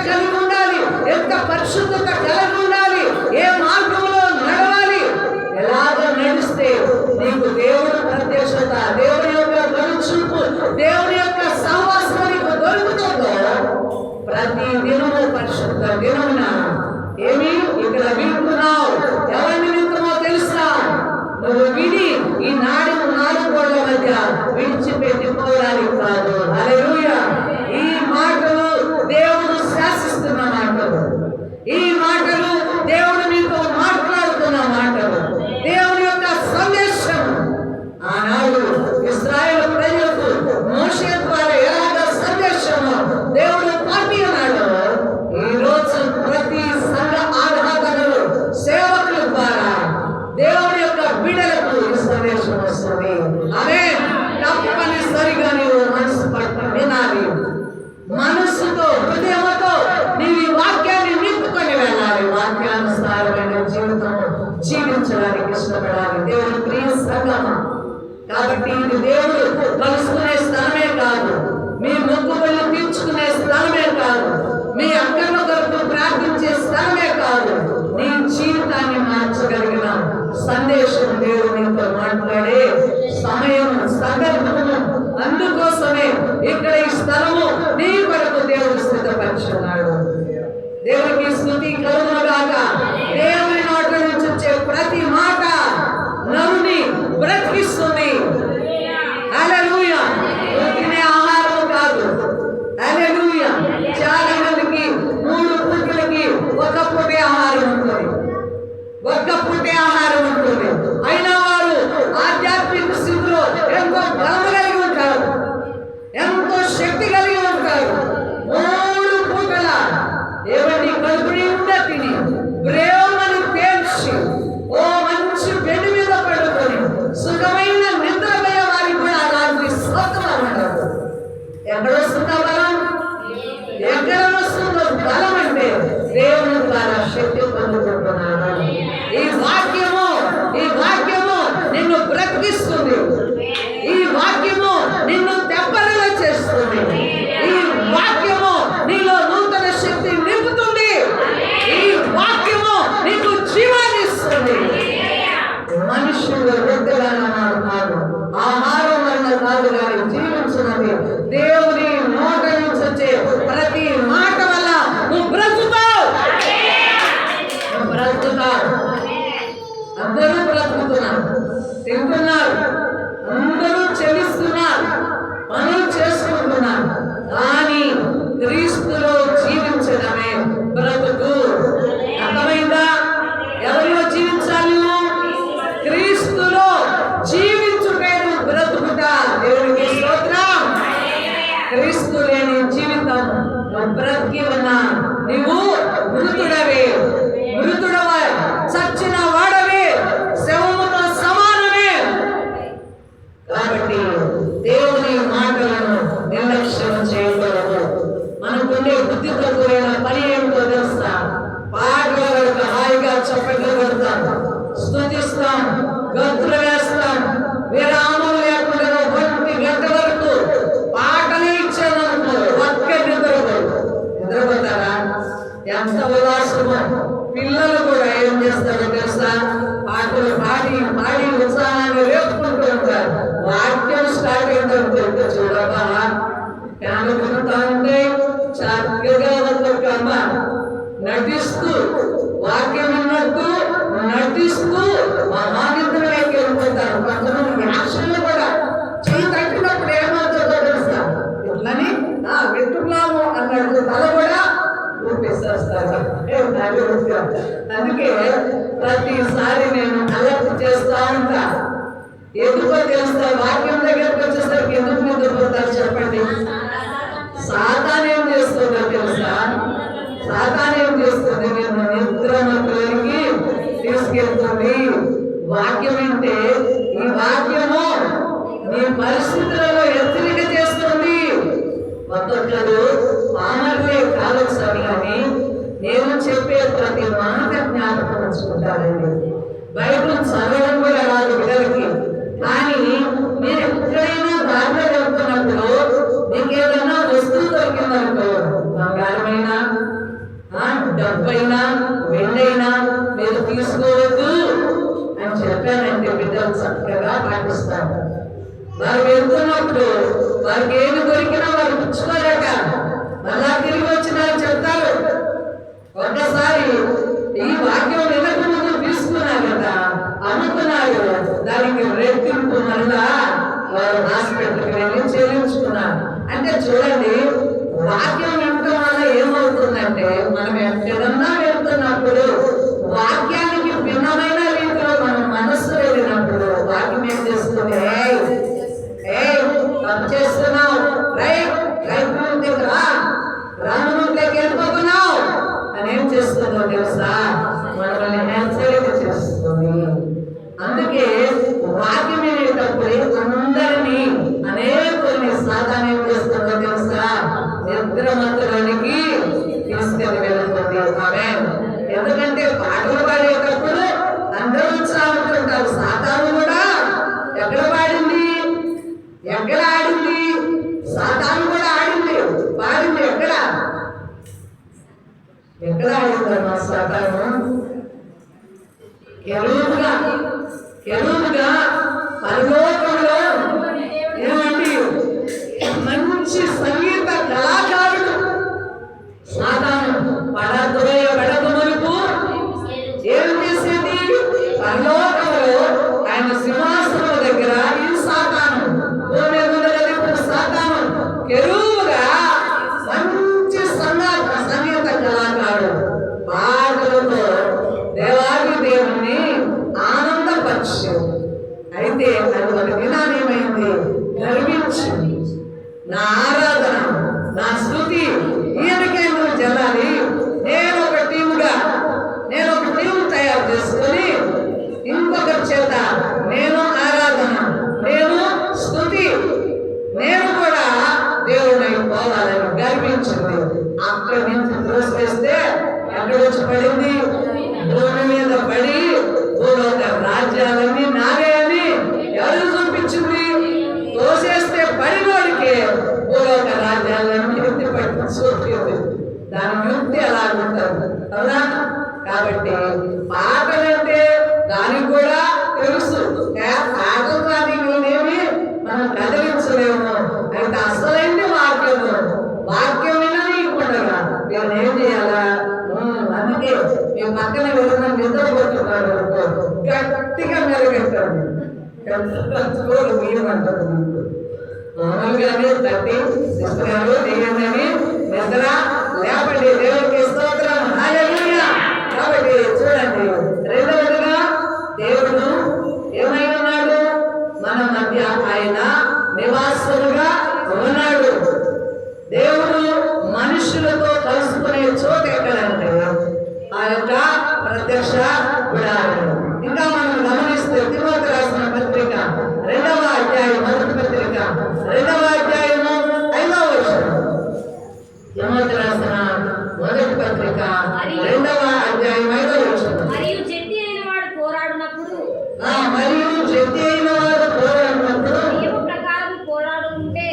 కలిగి ఉండాలి, ఎంత పరిశుద్ధత కలిగి ఉండాలి, ఏ మార్గంలో నడవాలి, ఎలాగ నడిస్తే నీకు దేవుడు ప్రత్యక్షత, దేవుని యొక్క గడుచూపు, దేవుని యొక్క సహవాసం నీకు దొరుకుతుందో ప్రతి దినము పరిశుద్ధ దినమున ఏమి ఇక్కడ వింటున్నావు, ఎవరి నిమిత్తమో తెలుసా? నువ్వు విని ఈ నాలుగు గోడల మధ్య విడిచిపెట్టిపోవడానికి కాదు. హల్లెలూయా. ఈ మాటలు దేవుడు శాసిస్తున్న మాటలు, ఈ మాటలు దేవుడు మీతో మాట్లాడుతున్న మాటలు, దేవుని యొక్క సందేశం. ఆనాడు ఇశ్రాయేలు ప్రజలకు మోషే ద్వారా ఎలాగ సందేశము దేవుడు పంపినాడు, ఈ రోజు ప్రతి సంఘ ఆరాధనలు సేవకుల ద్వారా దేవుని యొక్క బిడ్డలకు ఈ సందేశం వస్తుంది. అదే తప్పనిసరిగా నీవు మనసు పట్టు వినాలి, మనస్సుతో హృదయంతో నీవు ఈ వాక్యాన్ని నింపుకొని వెళ్ళాలి, వాక్యానుసారమైన జీవితం జీవించడానికి ఇష్టపడాలి. దేవుని ప్రియ సంగమా, కాబట్టి ఇది దేవుడు కలుసుకునే స్థలమే కాదు, మీ మొక్కుబడులు తీర్చుకునే స్థలమే కాదు, మీ అక్కర్ల కొరకు ప్రార్థించే స్థలమే కాదు, నీ జీవితాన్ని మార్చగలిగిన సందేశం దేవుడు నీతో మాట్లాడే సమయం, సందర్భము. అందుకోసమే ఇక్కడ ఈ స్థలము నీ కొరకు దేవుడు స్థితపరిచున్నాడు. దేవునికి స్తుతి కలుగునుగాక. దేవుని నోట నుంచి వచ్చే ప్రతి మాట నరుని బ్రతికిస్తుంది. హల్లెలూయా. తినే ఆహారం కాదు. హల్లెలూయా. చాలా మందికి 3 పూటలకి ఒక పూటే ఆహారం ఉంటుంది, ఒక్క పూటే ఆహారం ఉంటుంది. అయినా వారు ఆధ్యాత్మిక స్థితిలో ఎంతో బలం కలిగి ఉంటారు, ఎంతో శక్తి కలిగి ఉంటారు. 3 పూటల ఏమండి కడుపు నిండా తిని బ్రేవమని తేల్చి ఓ మంచి బెడ్ మీద పడుకొని సుఖమైన నిద్రపోయే వారికి కూడా అలాంటి స్వతంగా ఉంటారు. ఎక్కడ వస్తుందా బలం? ఎక్కడ వస్తుందో బలం అంటే దేవుని ద్వారా శక్తి పొందుకుంటున్నాను. ఈ వాక్యము నిన్ను బ్రతికిస్తుంది, ఈ వాక్యము నిన్ను తెప్పరిగా చేస్తుంది, ఈ వాక్యము నీలో నూతన శక్తి నింపుతుంది, ఈ వాక్యము నీకు జీవాన్ని ఇస్తుంది. మనుషులు వృద్ధులన్నాడు కాదు, ఆహారం వల్ల కాదు కానీ జీవించినది దేవుని నోట నుంచి వచ్చే ప్రతి మాట వల్ల నువ్వు బ్రతుకుతావు. అందరూ బ్రతుకుతున్నారు, తింటున్నారు, అందరూ చెల్లిస్తున్నారు, పనులు చేసుకుంటున్నారు, కానీ క్రీస్తులో జీవించడమే బ్రతుకు. అర్థమైందా? ఎవరిలో జీవించాలి? క్రీస్తులో జీవించుటే బ్రతుకుట. దేవునికి స్తోత్రం. క్రీస్తు లేని జీవితం నువ్వు బ్రతికి ఉన్నా నీవు మృతుడవే, మృతుడవే, చచ్చిన వాడవే, శవముతో సమానమే. కాబట్టి దేవుని మాటలను నిర్లక్ష్యం చేయకూడదు. మనకుండే బుద్ధి తక్కువైన పని ఏమిటో తెలుసా? పాటలు కనుక హాయిగా చప్పట్లు కొడతాం, స్తుతిస్తాం, గంతులు వేస్తాం, విరామం లేకుండా 1 గంట వరకు పాటలు ఇచ్చామనుకో ఒక్క నిద్రపోతారా? ఎంత ఉల్లాసమో. పిల్లలు కూడా ఏం చేస్తారో తెలుసా? పాటలు పాడి ఉత్సాహాన్ని రేపుకుంటూ ఉంటారు. వాక్యం స్టార్ట్ అయిందంటే చూడబా కనుకుంటా ఉంటే చక్కగా ఒక అమ్మ నటిస్తూ వాక్యం ఉన్నట్టు నటిస్తూ మహానిద్రలోకి వెళ్ళిపోతారు. కొంతమంది యాక్షన్లు కూడా చేయి తట్టినప్పుడు ఏమవుతుందో తెలుసా? ఇట్లని వింటున్నాము అన్నట్టు తల కూడా ఊపిస్తారు. అందుకే ప్రతిసారి నేను అలర్ట్ చేస్తా ఉంటా. ఎందుకో తెలుస్తా? వాక్యం దగ్గరకు వచ్చేసరికి ఎందుకు నిద్రపోతారు చెప్పండి? సాతాను ఏం చేస్తుందో తెలుసా? సాతాను ఏం చేస్తుంది? నేను నిద్రలోకి తీసుకెళ్తుంది. వాక్యం అంటే ఈ వాక్యము నీ పరిస్థితులలో హెచ్చరిక చేస్తుంది. ఒక్కొక్కరు పామర్లే కావచ్చు అని నేను చెప్పే ప్రతి మాట జ్ఞాపకం ఉంచుకుంటారండి. బైబిల్ చదవడం కూడా రాదు పిల్లలకి, కానీ మీరు ఎక్కడైనా దారిలో వెళ్తున్నప్పుడు మీకు ఏదైనా వస్తువు దొరికిందనుకో, బంగారమైన డబ్బైనా వెండైనా మీరు తీసుకోవద్దు అని చెప్పానంటే బిడ్డలు చక్కగా పాటిస్తారు. వారు వెళ్తున్నప్పుడు వారికి ఏమి దొరికినా వారు పుచ్చుకోలేక మళ్ళా తిరిగి వచ్చినా చెప్తారు. ఒక్కసారి ఈ వాక్యం వినక ముందు తీసుకున్నారు కదా, అమ్ముకున్నారు, దానికి రెట్టింపు మళ్ళా వారు హాస్పిటల్కి వెళ్ళి చెల్లించుకున్నారు. అంటే చూడండి, వాక్యం వినటం వల్ల ఏమవుతుందంటే మనం ఎక్కడన్నా వెళ్తున్నప్పుడు వాక్యానికి భిన్నమైన రీతిలో మనం మనస్సు వెళ్ళినప్పుడు వాక్యం ఏం చేస్తుంది, తప్పు చేస్తున్నావు, రామలోకి వెళ్ళిపోతున్నావు అని ఏం చేస్తుందో తెలుసా, మనల్ని హెచ్చరిక చేస్తుంది. అందుకే వాక్యం వినేటప్పుడు అందరినీ అనేకుల్ని సాధారణ ఏం చేస్తుందో తెలుసా, నిద్రమంతుడానికి తీసుకెళ్ళి వెళ్తుంది. ఆమేన్. ఎందుకంటే పాటలు పాడేటప్పుడు అందరూ ఉత్సాహపడుతుంటారు. సాతాను కూడా ఎక్కడ పాడింది, ఎక్కడ ఆడింది, సాతాను కూడా ఆడింది, పాడింది. ఎక్కడ ఆడిందమ్మా సాతాను? కెరూబుగా పరలోకంలో ఏమండి మంచి సంగీత కళాకారుడు సాతాను పడక మునుపు ఏం చేసేది, పరలోకంలో ఆయన సింహాసనం దగ్గర ఈ సాతాను సాతాను కెరూబుగా మంచి సంగీత కళాకారుడు పాటలతో దేవాది దేవుణ్ణి ఆనందపరచు. అయితే అది ఒక దినాన్ని ఏమైంది, గర్వించింది. నా ఆరాధన, నా స్తుతి ఈయనకే నువ్వు చెల్లాలి, నేను ఒక టీం తయారు చేసుకొని ఇంకొకరి చేత నేను ఆరాధన, నేను స్తుతి, నేను కూడా దేవుడై పోవాలని గర్వించింది. అక్కడి నుంచి త్రోసివేస్తే ఎక్కడొచ్చి పడింది, భూమి మీద పడి భూలోక రాజ్యాలన్నీ నావే అని ఎవరు చూపించింది. తోసేస్తే పడినోడికి భూలోక రాజ్యాలన్నీ ఎత్తి పట్టి చూపించింది. దాని యుక్తి అలా ఉంటుంది కదా. కాబట్టి పాటలంటే దానికి కూడా తెలుసు, పాటలనేవి మనం కదిలించలేము. అయితే అసలైంది వాక్యం విననీయకుండా నేను ఏం చేయాలా, అందుకే మీ పక్కన వెళ్ళిన నిద్రపోతున్నారు గట్టిగా మెరుగెత్తండి, మీయమంటారు. మామూలుగానే తట్టి సిస్టర్గారు దిగండి, నిద్ర లేపండి. దేవుడికి స్తోత్రం, హల్లెలూయా. కాబట్టి చూడండి, రెండవదిగా దేవుడు ఏమైనాడు, మన మధ్య ఆయన నివాసులుగా ఉన్నాడు. దేవుడు మనుషులతో కలుసుకునే చోట ఎక్కడంటే ఆ యొక్క ప్రత్యక్ష గుడారం. ఇంకా మనం గమనిస్తే తిమోతి రాసిన పత్రిక 2వ అధ్యాయం, మొదటి పత్రిక 2వ అధ్యాయము 5వ వచనం. తిమోతి రాసిన మొదటి పత్రిక 2వ అధ్యాయం 5వ వచనం. మరియు జట్టి అయిన వాడు పోరాడినప్పుడు నియమ ప్రకారం పోరాడుకుంటే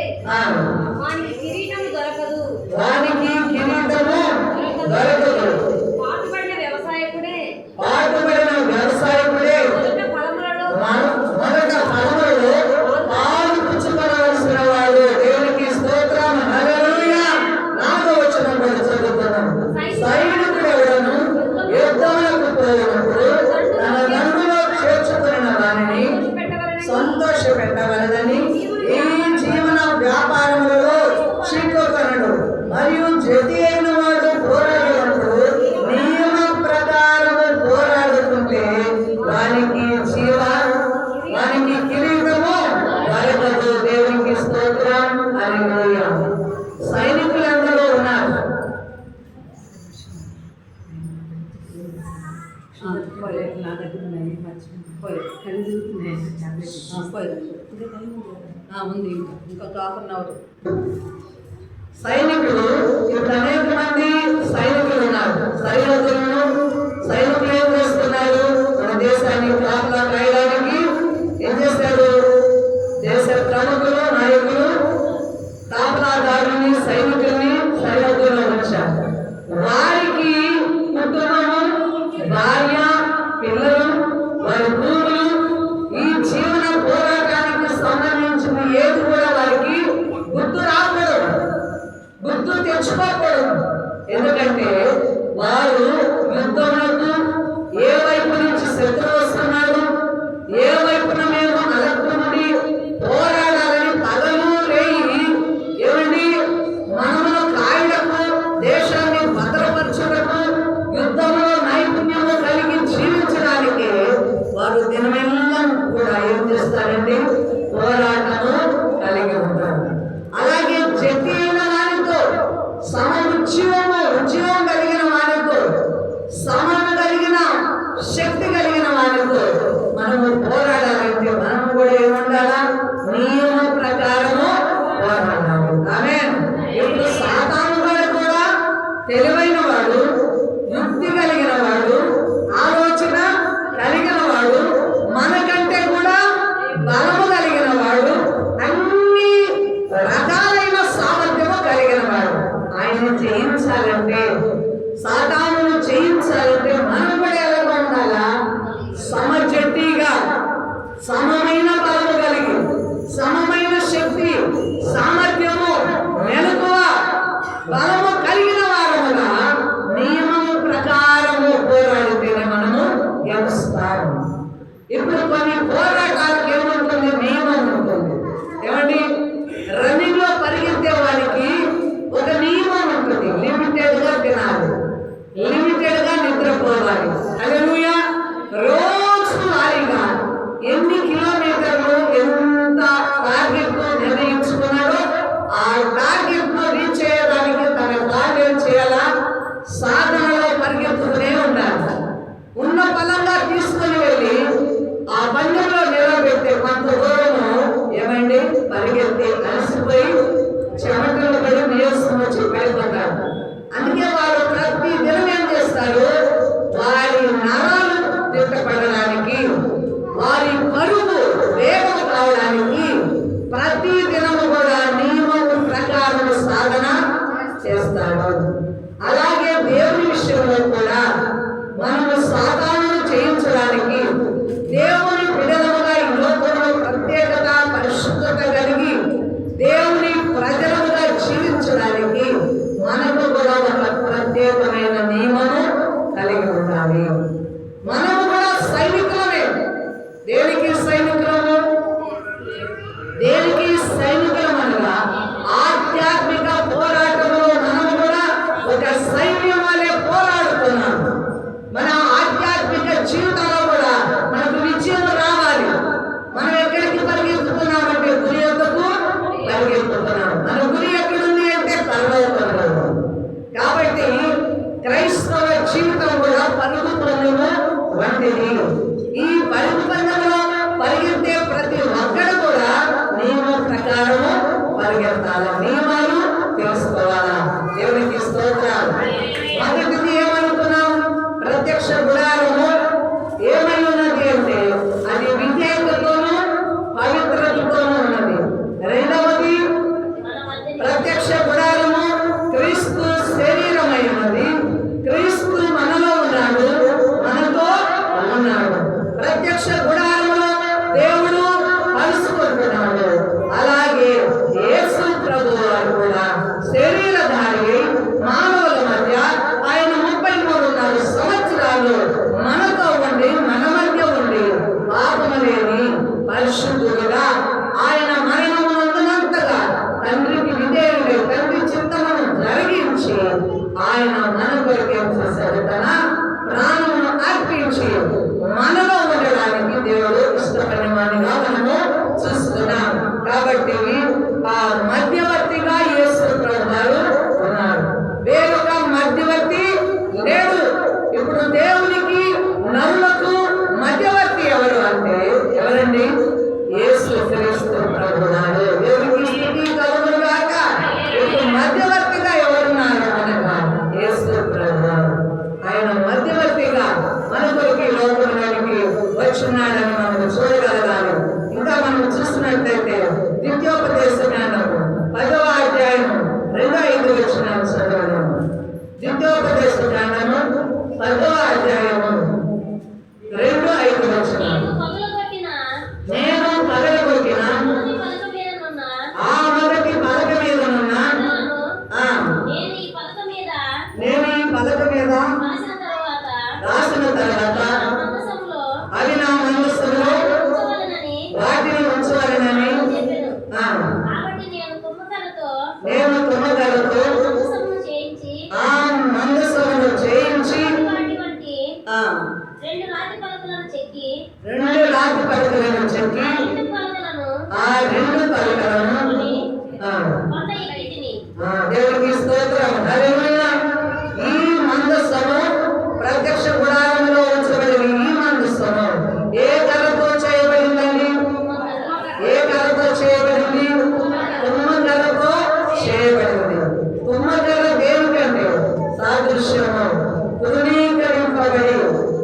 వానికి కిరీటము దొరకదు. పాటుపడిన వ్యవసాయకుడే మొదట ఫలములలో పాలు పుచ్చుకోవలసిన వాడు. దేవునికి స్తోత్రం, హల్లెలూయా. 4వ వచనం కూడా చదువుతున్నాం. సైనికుడు ఎవడను యుద్ధములకు పోయినప్పుడు తన దండులో చేర్చుకున్న వారిని సంతోష పెట్టవలదని ఈ జీవన వ్యాపారములలో చిక్కుకొనడు. మరియు జతి అయిన వాడు పోరాడినప్పుడు నియమ ప్రకారము పోరాడుతుంటే వానికి కిరీటము దొరకదు. దేవునికి స్తోత్రం, హల్లెలూయా. సైనికులు అందరూ ఉన్నారు. ఉంది ఇంకొక హాఫ్ అన్ అవర్. సైనికులు ఇప్పుడు అనేక మంది సైనికులు ఉన్నారు. సైనికులు ఏం చేస్తున్నారు, మన దేశాన్ని కాపలా కాయడానికి ఏం చేస్తారు, దేశ ప్రముఖులు నాయకులు కాపలాదారుని సైనికుల్ని సరిహద్దులో ఉంచారు. వారికి తెలివైన వాడు, యుక్తి కలిగిన వాడు, ఆలోచన కలిగిన వాడు, మనకంటే కూడా బలము కలిగిన వాడు, అన్ని రకాలైన సామర్థ్యము కలిగిన వాడు. ఆయన్ని జయించాలంటే, సాతానును జయించాలంటే మనం కూడా ఎలా ఉండాలా? సమజట్టిగా, సమమైన బలము కలిగి, సమమైన శక్తి, సామర్థ్యము, మెలకువ, బలము కలిగిన వారముగా నియమము ప్రకారము పోరాడితేనే మనము గెలుస్తాము. ఇప్పుడు కొన్ని పోరాటాలకు ఏముంటుంది? నియమం ఉంటుంది. ఏమండి, రన్నింగ్ లో పరిగెత్తే వారికి ఒక నియమం ఉంటుంది. లిమిటెడ్ గా తినాలి, లిమిటెడ్ గా నిద్రపోవాలి. హల్లెలూయా. రోజు వారీగా ఎన్ని కిలోమీటర్లు, ఎంత టార్గెట్ నిర్ణయించుకున్నాడో ఆ టార్గెట్ ను రీచ్ చేయడానికి తన టార్గెట్ చేయాలా? సాధనలో పరిగెత్తుకునే ఉండాలి. ఉన్న బలంగా తీసుకుని వెళ్ళి ఆ పందెంలో నిలబెట్టే కొంత దూరము ఏమండి పరిగెత్తి అలసిపోయి చెమటలు పడి నీరసం వచ్చి పడిపోతారు. అందుకే వారు ప్రతి దినం ఏం చేస్తారు? వారి నరాలు తిట్టపడడానికి, వారి పరుగు వేగం కావడానికి ప్రతి దినము కూడా నియమం ప్రకారం సాధన చేస్తాడు. అలాగే దేవుని విషయంలో కూడా మనము సాధనను చేయించడానికి, దేవుని బిడ్డలుగా ఈ లోకంలో ప్రత్యేకత, పరిశుద్ధత కలిగి దేవుని ప్రజలుగా జీవించడానికి మనకు కూడా ఒక ప్రత్యేకమైన నియమము కలిగి ఉండాలి. మనము కూడా సైనికులమే. దేనికి సైనికులము? దేనికి సైనికులం అనగా ఆధ్యాత్మిక పోరాటంలో మనము కూడా ఒక సైన్యం వలె పోరాడుతున్నాము. మన ఆధ్యాత్మిక జీవితంలో కూడా మనకు విజయం రావాలి. మనం ఎక్కడికి పరిగెత్తుతున్నామంటే గురి యొద్దకు పరిగెత్తుతున్నాం. మన గురి ఎక్కడుంది అంటే పరలోకంలో. కాబట్టి క్రైస్తవ జీవితం కూడా పరుగు పందెము వంటిది. ఈ పరుగు పందెంలో పరిగెత్తే ప్రతి ఒక్కడు కూడా నియమ ప్రకారము పరిగెత్తాలి. నియమాలు తెలుసుకోవాలా? దేవునికి స్తోత్రాలు. మొదటిది ఏమనుకున్నాం? ప్రత్యక్ష గుడారము ఏమై ఉన్నది అంటే అది విధేయతతోనూ పవిత్రతతోనూ ఉన్నది. రెండవది ప్రత్యక్ష గుడారము క్రీస్తు శరీరమై ఉన్నది. క్రీస్తు మనలో ఉన్నాడు, మనతో ఉన్నాడు. ప్రత్యక్ష గుడారములో దేవుడు కలుసుకుంటున్నాడు. అలాగే యేసు ప్రభువు వారు కూడా శరీరధారి మానవుల మధ్య ఆయన 33 సంవత్సరాలు మనతో ఉండి, మన మధ్య ఉండి, పాపము లేని పరిశుద్ధుడుగా ఆయన మరణము నందునంతగా తండ్రికి విధేయుడై తండ్రి చిత్తమును జరిగించి ఆయన మన కొరకే చేశాడు. తన ప్రాణమును అర్పించి మనలో ఉండడానికి దేవుడు ఇష్టపడిన వాడిగా మనము చూస్తున్నాం. కాబట్టి ఆ మధ్యవర్తిగా యేసు ప్రభు వారు ఉన్నారు. వేరొక మధ్యవర్తి లేడు. ఇప్పుడు దేవునికి నరులకు మధ్యవర్తి ఎవరు అంటే ఎవరండి? యేసు క్రీస్తు ప్రభు వారు. దేవునికి స్థుతి కలుగును గాక. ఇప్పుడు మధ్యవర్తిగా ఎవరున్నారు అనగా యేసు ప్రభు వారు. ఆయన మధ్యవర్తిగా మన కొరకు లోకంలోనికి వచ్చున్నాడని మనం చూడగలగాలి. ఇంకా మనం చూసినట్లయితే ద్వితీయోపదేశ జ్ఞానము 10వ అధ్యాయము 2-5 వచనాలు చదవడం. ద్వితీయోపదేశ జ్ఞానము 10వ అధ్యాయము 2-5 వచనాలు. నేను పగలగొట్టిన ఆ మొదటి పలక మీద నున్న నేను ఈ పలక మీద రాసిన తర్వాత అవి నా మనస్సులో వాటిని ఉంచవలెనని నేను తుమ్మకలతో ఆ మందసమును చేయించి రెండు రాతి పలకలను చెక్కి ఆ 2 పలకలను దేవునికి స్తోత్రం. హల్లెలూయా. ఈ మందసము ప్రత్యక్ష గుడారంలో ఉంచబడిన ఈ మందసము ఏ కర్రతో చేయబడిందండి? ఏ కర్రతో చేయబడింది? తుమ్మకర్రతో చేయబడింది. తుమ్మకర్ర దేనికంటే సాధన సాదృశ్యము, తృణీకరింపబడి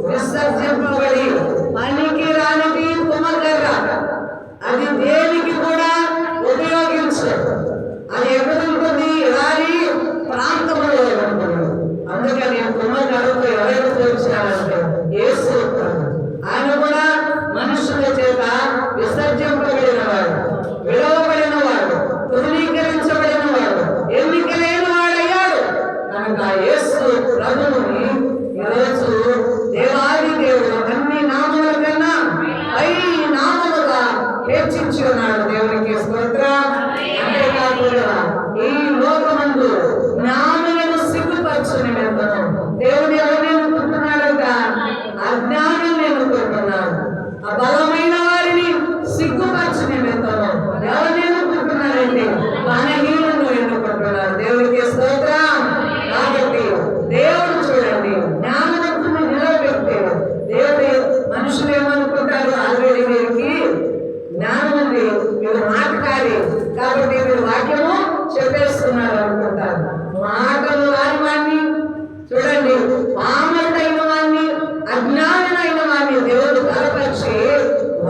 విసర్జింపబడి పనికి రానిది తుమ్మకర్ర. అది దేనికి కూడా ఉపయోగించదు. అది ఎక్కడ ఉంటుంది? ఎడారి ప్రాంతంలో ఉంటుంది. అందుకని తుమ్మకర్రతో ఎవరైనా పోల్చారంటే యేసు ప్రభు. ఆయన కూడా మనుషుల చేత విసర్జింపబడిన వాడు, విడవబడిన వాడు, తృణీకరించబడిన వాడు, ఎన్నిక లేని వాడయ్యాడు. కనుక యేసు ప్రభువుని ఈరోజు దేవాది దేవుడు అన్ని నామముల కన్నా పై నామముగా హెచ్చించి ఉన్నాడు. దేవునికి స్తోత్రం. అంతేకాకుండా ఈ లోకమందు జ్ఞానులను సిగ్గుపరచు నిమిత్తము దేవుడు ఎవరిని ఎన్నుకుంటున్నాడంట? అజ్ఞానులను ఎన్నుకుంటున్నాడు. ఆ బలమైన వారిని సిగ్గుపరచు నిమిత్తము ఎవరిని ఎన్నుకుంటున్నారంటే బలహీనులను ఎన్నుకుంటున్నారు. దేవునికి స్తోత్రం. కాబట్టి దేవుడు చూడండి, జ్ఞానవంతుని నిలబెడితే దేవుడు మనుషులు ఏమనుకుంటారు? ఆల్రెడీ వీరికి జ్ఞానం ఉంది, మీరు మాట్లాడి కాబట్టి మీరు వాక్యము చెప్పేస్తున్నారు అనుకుంటారు. మాటలు రాని వాడిని చూడండి, పామరుడైన వాడిని, అజ్ఞానుడైన వాడిని దేవుడు బలపరిచి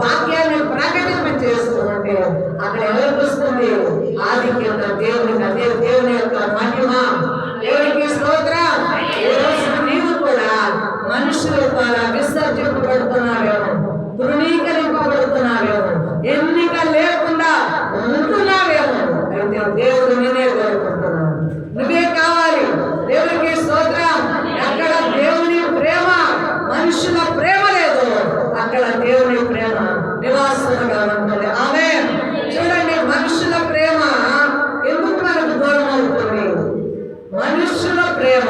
వాక్యాన్ని ప్రకటింపచేస్తూ ఉంటే అక్కడ ఎవరికి వస్తుంది? ఆధిక్యత దేవునికి. అదే దేవుని యొక్క మహిమ. దేవునికి స్తోత్రం. ఈరోజు నీవు కూడా మనుషుల ద్వారా విసర్జింపబడుతున్నావేమో, తృణీకరింపబడుతున్నావేమో, ఎన్నిక లేకుండా ఉంటున్నావేమో. అయితే దేవుడు నేనే కోరుకుంటున్నాను, నువ్వే కావాలి. దేవునికి స్తోత్రం. ఎక్కడ దేవుని ప్రేమ, మనుషుల ప్రేమ లేదు, అక్కడ దేవుని ప్రేమ నివాసంగా ఉంటుంది. ఆమేన్. చూడండి, మనుషుల ప్రేమ ఎందుకు మనకు దూరం అవుతుంది? మనుషుల ప్రేమ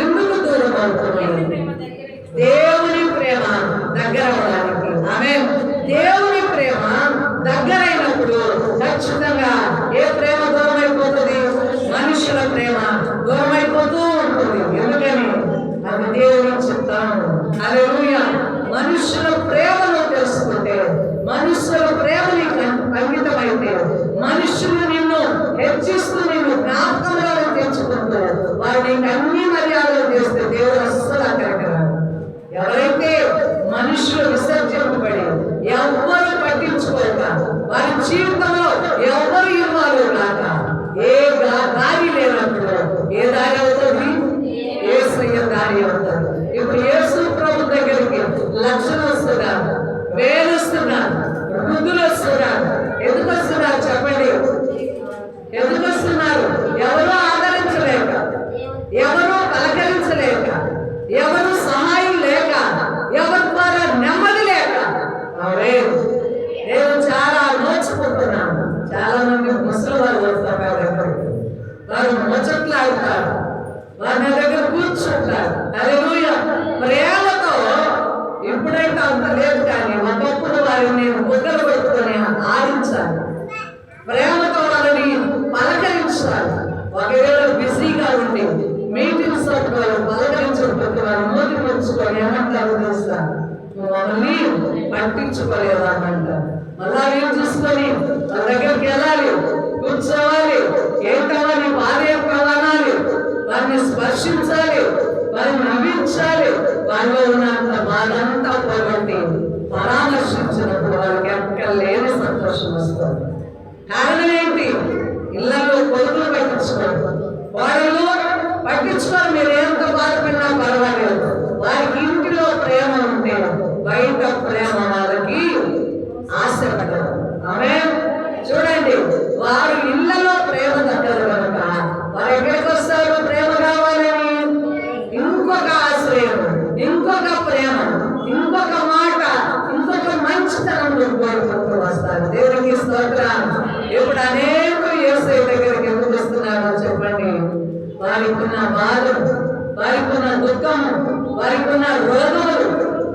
ఎందుకు దూరం అవుతుంది? దేవుని ప్రేమ దగ్గర అవడానికి. ఆమేన్. దేవుని ప్రేమ దగ్గరైనప్పుడు ఖచ్చితంగా ఏ ప్రేమ దూరం అయిపోతుంది? మనుషుల ప్రేమ దూరం అయిపోతూ ఉంటుంది. ఎందుకని? అది దేవుని చిత్తం. హల్లెలూయా. మనుషుల ప్రేమను తెలుసుకుంటే, మనుషుల ప్రేమ నీకు అంకితమైతే, మనుషులు నిన్ను హెచ్చిస్తూ నిన్ను జ్ఞాపకంలో తెచ్చుకుంటూ వారు నీకు అన్ని మర్యాదలు చేస్తే దేవుడు అస్సలు అక్కడికి రాడు. ఎవరైతే మనుషులు విసర్జింపబడి ఎవ్వరు పట్టించుకోక వారి జీవితంలో ఎవరు ఇవ్వాలి కాక ఏ దారి లేనప్పుడు ఏ దారి అవుతుంది? యేసయ్య దారి అవుతుంది. ఇప్పుడు యేసు ప్రభు దగ్గరికి లక్షలు వస్తున్నారు, వేలు వస్తున్నారు, వృద్ధులు వస్తున్నారు. ఎందుకు వస్తున్నారు చెప్పండి? ఎందుకు వస్తున్నారు? ఎవరు ఆదరించలేక, ఎవరు పలకరించలేక, ఎవరు సహాయం లేక, ఎవరి ద్వారా నెమ్మది లేక. నేను చాలా నోచుకుంటున్నాను. చాలా మంది ముసలి వాళ్ళు వస్తారు నా దగ్గరికి, వారు ముచ్చట్లాడతారు, వారు నా దగ్గర కూర్చుంటారు. హల్లెలూయా. ప్రేమతో ఇప్పుడైతే అంత లేదు, కానీ ఒకప్పుడు వారిని నేను బుగ్గలు పెట్టుకొని ఆడించాలి, ప్రేమతో వాళ్ళని పలకరించాలి. ఒకవేళ బిజీగా ఉండి మీటింగ్స్ పలకరించకపోతే వారు నోటి పంచుకొని ఏమంటారు తెలుసా? మమ్మల్ని పట్టించుకోలేదామంట. మళ్ళా నేను చూసుకొని వాళ్ళ దగ్గరికి వెళ్ళాలి, కూర్చోవాలి, ఏంటవా నీ బాధ యొక్క అనాలి, వారిని స్పర్శించాలి, వారిని నవ్వించాలి. వారిలో ఉన్నంత బాధ అంతా పోగొట్టి పరామర్శించినప్పుడు వారికి ఎక్కడ లేని సంతోషం వస్తుంది. కారణం ఏంటి? ఇళ్లలో కొడుకులు పట్టించుకోరు, వాళ్ళు పట్టించుకోరు. మీరు ఎంత బాధపడినా పర్వాలేదు. వారికి ఇంటిలో ప్రేమ ఉంటే బయట ప్రేమ వాళ్ళకి ఆశ పడదు. ఆమేన్. చూడండి, వారు ఇళ్లలో ప్రేమ దక్కదు కనుక వారు ఎక్కడికి వస్తారు? ప్రేమ కావాలని ఇంకొక ఆశ్రయం, ఇంకొక ప్రేమ, ఇంకొక మాట, ఇంకొక మంచితనం కోరుకుంటూ వస్తారు. దేవునికి స్తోత్రం. ఇప్పుడు అనేకులు యేసయ్య దగ్గరికి ఎందుకు వస్తున్నారో చెప్పండి? వారికి ఉన్న బాధలు, వారికి ఉన్న దుఃఖము, వారికి ఉన్న రోగములు,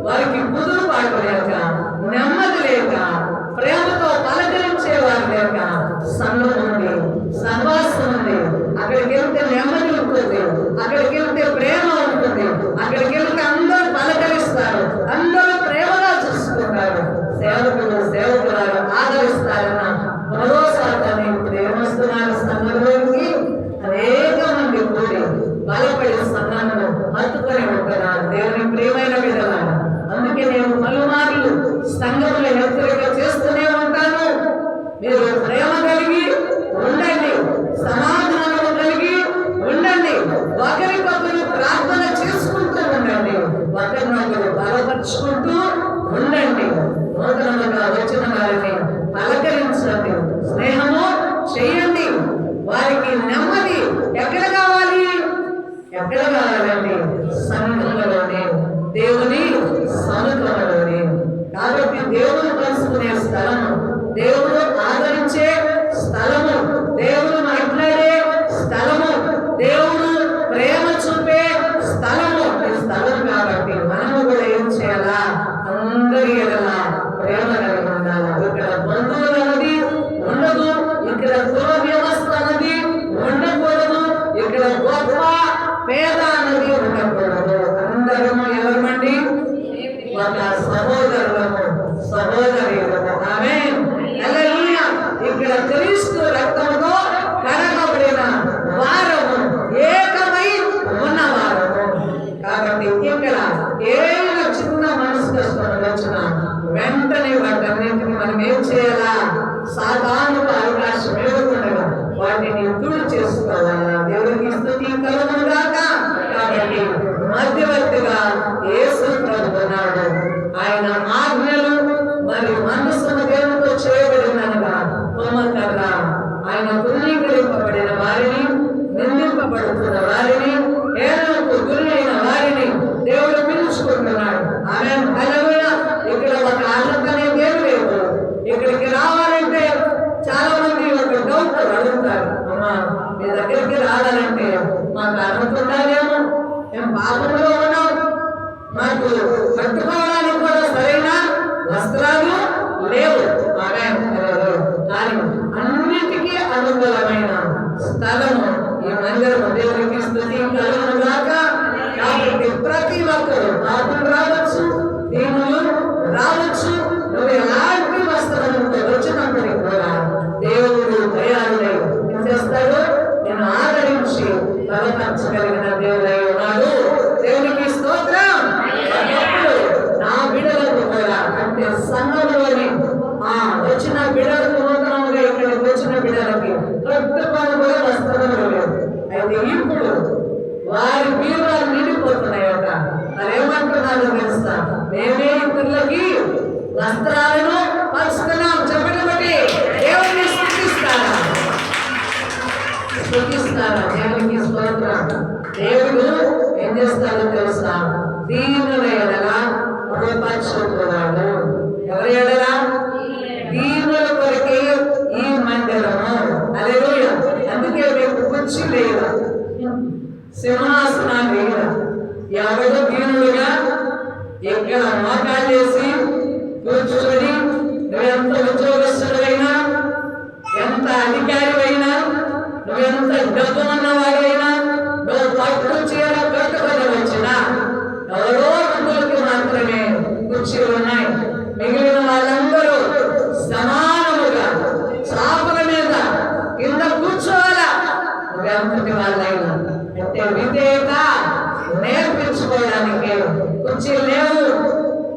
వారికి కుదురు పాటు లేక, నెమ్మది లేక, ప్రేమతో పలకరించేవారు లేక, సంఘం ఉంది, సహవాసం ఉంది. అక్కడికి వెళ్తే నెమ్మది ఉంటుంది, అక్కడికి వెళ్తే ప్రేమ ఉంటుంది, అక్కడికి వెళ్తే అందరూ పలకరిస్తారు, అందరూ ప్రేమగా చూసుకుంటారు, సేవకులు ఆదరిస్తారన్న భరోసాతో ఇప్పుడు ఏమొస్తున్నారు? సంఘంలోకి అనేక మంది కూడి బలపడి సంఘం ఏదైనా చిన్న మనసు కష్టం వచ్చిన వెంటనే వాటన్నింటిని మనం ఏం చేయాలా? సాధారణ అవకాశం ఇవ్వకుండా వాటిని దూరం చేసుకోవాలా? దేవునికి స్తుతి కలుగును గాక. కాబట్టి మధ్యవర్తిగా యేసు ప్రభువు ఉన్నాడు. ఆయన ఆజ్ఞలు మరియు మనస్సును దేవునితో చేయబడినగా తోమకర్ర ఆయన ధృవీకరింపబడిన వారిని, నిందింపబడుతున్న వారిని, హేళనకు గురి అయిన వారిని దేవుడు పిలుచుకుంటున్నాడు. ఆమేన్, హల్లెలూయా. ఇక్కడ ఒక అర్హత అనేది ఏం లేదు. ఇక్కడికి రావాలంటే చాలా మంది ఒక డౌట్ అడుగుతారు, అమ్మా మీ దగ్గరికి రావాలంటే మాకు అర్హత ఉండాలేమో, మేము పాపంలో ఉన్నాం, మాకు కట్టుకోవడానికి కూడా సరైన వస్త్రాలు లేవు. ఆమేన్, హల్లెలూయా. కానీ అన్నిటికీ అనుకూలమైన స్థలము ఈ మందిరము. దేవునికి స్తుతి కలుగును గాక. కాబట్టి ప్రతి ఒక్కరు పాపం రావచ్చు, దీనులు రావచ్చు. నువ్వు ఎలాంటి వస్త్రములతో వచ్చినప్పటికీ కూడా దేవుడు దయాళుడై ఏం చేస్తాడు? నేను ఆదరించి బలపరచగలిగిన దేవుడై ఉన్నాడు. దేవునికి స్తోత్రం. నా బిడ్డలకు కూడా అంటే సంఘంలోని వచ్చిన బిడ్డలకు నూతనంగా ఇక్కడికి వచ్చిన బిడ్డలకి కట్టుకొని కూడా వస్త్రములు లేవు. అయితే ఇప్పుడు వారి బీరువాలు నిండిపోతున్నాయట. మరేమంటున్నారో తెలుసా? మేమే ఇతరులకి వస్త్రాలను పంచుతున్నాం. చెప్పండి బట్టి దేవుడిని స్తుతిస్తారా? స్తుతిస్తారా? దేవునికి స్తోత్రం. దేవుడు ఏం చేస్తాడో తెలుసా? దీనుల ఎడల రూపక్షుడు. ఎవరి ఎడల? దీనుల కొరకే ఈ మందిరము. హల్లెలూయా. అందుకే మీకు కుర్చీ లేదు, సింహాసనాలు లేదు. ఎవరు దీనులుగా ఇక్కడ మోకాలు చేసి కూర్చొని నువ్వెంత ఉద్యోగస్తుడైనా, ఎంత అధికారివైనా, నువ్వెంత డబ్బు ఉన్నవాడైనా, నువ్వు పట్టు చీర కట్టుకొని వచ్చినా ఎవరో ముగ్గురికి మాత్రమే కుర్చీలు ఉన్నాయి. మిగిలిన వాళ్ళందరూ సమానముగా చాపల మీద కింద కూర్చోవాలా. నువ్వెంతటి వాళ్ళైనా అంటే విధేయత నేర్పించుకోవడానికి కుర్చీలు లేవు.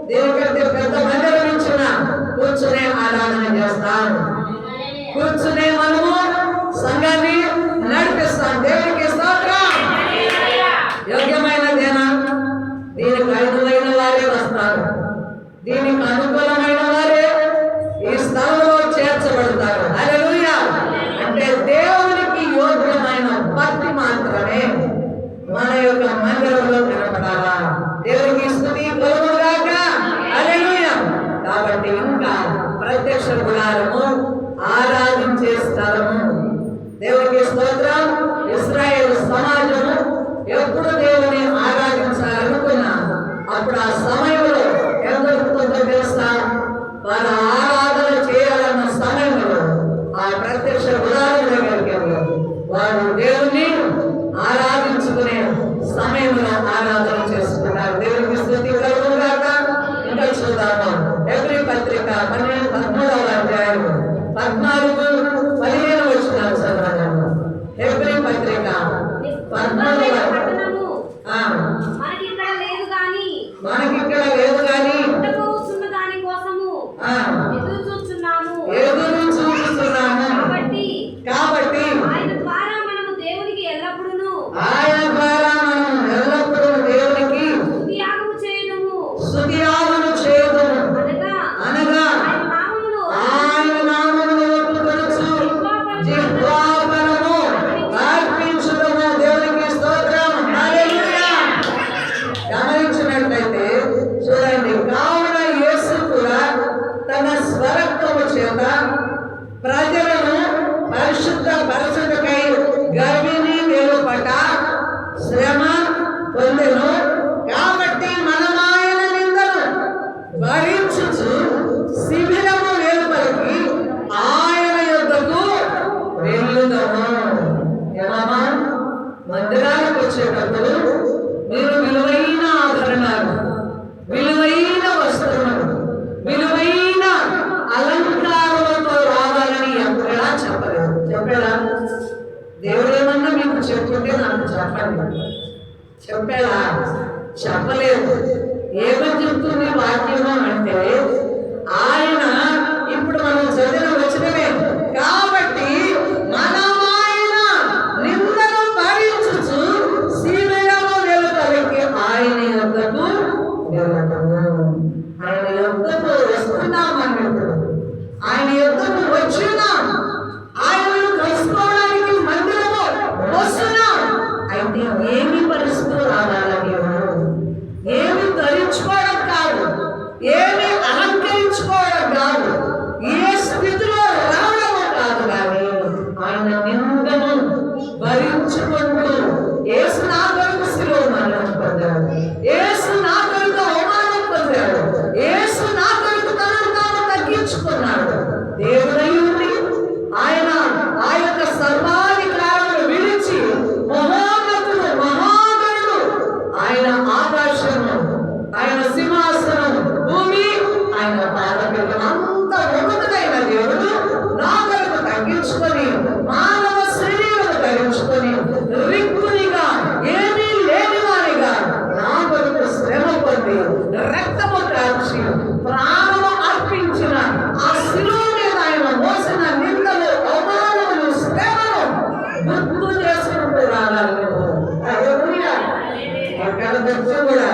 దీనికంటే పెద్ద మందిరం ఇచ్చిన కూర్చునే ఆరాధన చేస్తాం, కూర్చునే మనము సంఘాన్ని నడిపిస్తాం. దేవునికి స్తోత్రం. యోగ్యమైనదేనా? దీనికి అనుకూలమైన వారే వస్తారు, దీనికి అనుకూలమైన వారే ఈ స్థలంలో చేర్చబడతారు. హల్లెలూయా. అంటే దేవునికి యోగ్యమైన భక్తి మాత్రమే మన యొక్క మందిరంలో కనపడాలా. దేవునికి స్తుతి కలుగును గాక. హల్లెలూయా. కాబట్టి ఇంకా ప్రత్యక్ష గుడారము, ఆరాధించే స్థలము. దేవునికి స్తోత్రం. ఇశ్రాయేలు సమాజము ఎప్పుడు దేవుని ఆరాధించాలనుకున్నా అప్పుడు ఆ సమయంలో ఏం జరుగుతుందో తెలుసా? వారు ఆరాధన చేయాలన్న సమయంలో ఆ ప్రత్యక్ష గుడారం దగ్గరికి వారు దేవుని ఆరాధించుకునే సమయంలో ఆరాధన చేసుకున్నారు. దేవునికి స్తుతి కలుగును గాక. ఇంకా చూద్దాము. ఎబ్రీ పత్రిక 13వ అధ్యాయం 14-15 వచనాలు చదవండి. ఎబ్రీ పత్రిక 13వ మనకిక్కడ లేదు కానీ దాని కోసము ఎదురు చూస్తున్నాము. కాబట్టి ఆయన ద్వారా మనము దేవునికి ఎల్లప్పుడూ దేవునికి స్తుతియాగము చేయుదుము. అనగా ఆయన నామమును ఒప్పుకొనుచు జిహ్వాపరము అర్పించుదుము. దేవునికి స్తోత్రం. హల్లెలూయా. గమనించినట్లయితే చూడండి, కావున యేసు కూడా తన స్వరత్వము చేత ప్రజలను పరిశుద్ధ పరచుటకై గర్భిణీ వెలుపట శ్రమ పొందెను. కాబట్టి మనం ఆయన నిందను భరించుచు శిబిరము వెలుపలికి ఆయన యొద్దకు వెళ్ళుదము. ఏమమ్మా? మందిరానికి వచ్చేటప్పుడు మీరు విలువైన ఆభరణాలు, విలువైన వస్త్రములు, విలువైన అలంకారాలతో రావాలని ఎప్పుడైనా చెప్పలేదు. చెప్పాడా? దేవుడు ఏమన్నా మీకు చెప్పుంటే నాకు చెప్పండి. చెప్పాడా? చెప్పలేదు. ఏమని చెప్తుంది వాక్యము అంటే ఆయన ఇప్పుడు మనం చదివిన వచనమే. కాబట్టి మనం ఆయన నిందను భరించుచు శిలువలో నిలబడి ఆయన యొద్దకు వెళ్ళటము. ఆయన యొద్దకు వస్తున్నామన్నప్పుడు ఆయన యొద్దకు వచ్చినాం. ఆయనను కలుసుకోవడానికి మందిరము వస్తున్నాం. అయితే ఏమి పరిస్థితులు రావాలని ఏమి ధరించుకోవడం కాదు, ఏమి అలంకరించుకోవడం కాదు, ఏ స్థితిలో రావడం కాదు, కానీ ఆయన నిందను భరించుకుంటూ యేసు నా కొరకు శిలువ మరణం పొందాడు, యేసు నా కొరకు అవమానం పొందాడు, యేసు నా కొరకు తనను తాను తగ్గించుకున్నాడు. దేవుడయ్యుండి ఆయన ఆ యొక్క సర్వాధికారమును విడిచి మహోన్నతుడు మహాగణుడు, ఆయన ఆకాశము, ఆయన సింహాసనం, భూమి ఆయన పాదపీఠం అంత ఉన్నతమైన దేవుడు నా కొరకు తగ్గించుకొని మానవ శరీరం ధరించుకొని రిక్తునిగా ఏమీ లేనివారిగా నా కొరకు శ్రమ పొంది రక్తము కాల్చి ప్రాణము అర్పించిన ఆ శిలువ మీద ఆయన మోసిన నిందలు అవమానములు శ్రమను గుర్తు చేసుకుంటూ రావాలి. ఎక్కడ దగ్గర కూడా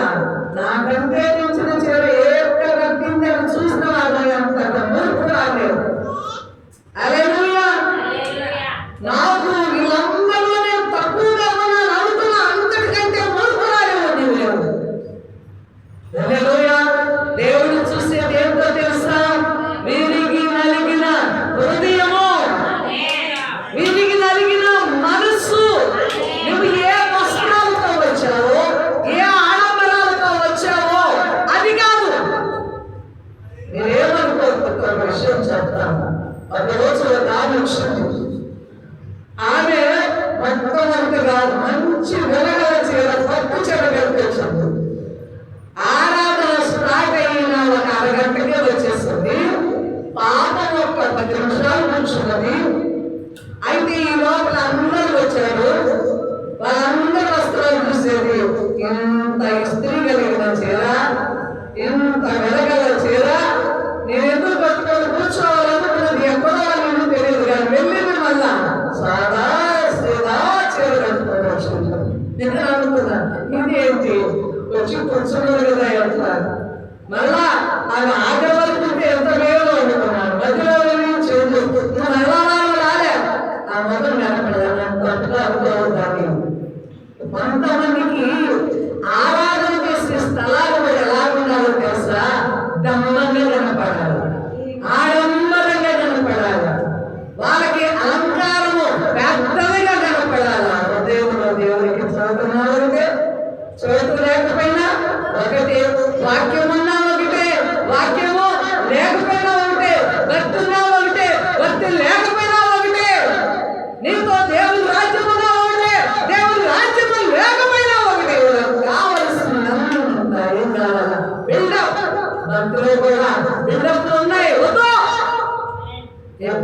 నాకంటే మించిన చీర ఏ ఒక్క కట్టిందని చూసిన వాళ్ళు అంత మూర్ఖు రాలేదు. హల్లెలూయా. నాకు వీళ్ళందరిలో నేను తక్కువగా ఉన్నాను అనుకున్నా, అంతటికంటే మూర్ఖురాలేమో నీవు లేవు. హల్లెలూయా. దేవుడు చూసేది ఏంటో తెలుసా? విరిగి నలిగిన హృదయము, విరిగి నలిగిన మనస్సు. నువ్వు ఏ వస్త్రాలతో వచ్చావో, ఏ ఆడంబరాలతో వచ్చావో అది కాదు. నేనేమనుకోకపోతే ఒక విషయం చెప్తాను. ఒక రోజు ఒక ఆమె వచ్చింది. ఆమె మొట్టమొదటిగా మంచి వెలగల చీర, పట్టు చీర కనిపించింది. ఆరాధన స్టార్ట్ అయిన ఒక అరగంటకే వచ్చేసింది. పాపం ఒక 10 నిమిషాలు కూర్చున్నది. అయితే ఈ లోపల అందరూ వచ్చారు. వాళ్ళందరూ వస్త్రాలు చూసేది. ఇంత ఇస్త్రీ కలిగిన చీర, ఇంత వెలగల చీర నేను ఎందుకు కట్టుకొని కూర్చోవాలనుకున్నది ఎక్కడో నేను తెలియదు, కానీ వెళ్ళింది మళ్ళా సాదా సీదా చీర కట్టుకొని వచ్చింది. నేను అనుకున్నా ఇదేంటి, వచ్చి కూర్చున్నారు కదా ఎట్లా, మళ్ళా ఆమె ఆగే వరకు ఎంత మేలు అనుకున్నాను. మధ్యలో చేంజ్ మళ్ళా రాలే. ఆ మొదలు నిలబడదాన్ని. కొంతమందికి ఆరాధన చేసే స్థలాలు ఎలా ఉండాలో తెలుసా? దమ్మంగా కనపడాలి, ఆడంబరంగా కనపడాలి, వాళ్ళకి అలంకారము పెద్దదిగా కనపడాలి. దేవునికి చదువుతున్నారంటే చదువు లేకపోయినా ఒకటి, వాక్యం ఉన్నా ఒకటే, వాక్యము లేకపోయినా ఒకటే, భక్తి ఉన్నా ఒకటే, భక్తి లేకపోయినా ఒకటే, నీతో దేవుని రాజ్యం ఉన్నా ఒకటే, దేవుని రాజ్యము లేకపోయినా ఒకటే. కావలసిన ఏం కావాలా? బిల్డప్. భక్తులు కూడా బిల్డప్లు ఉన్నాయి. వద్దు,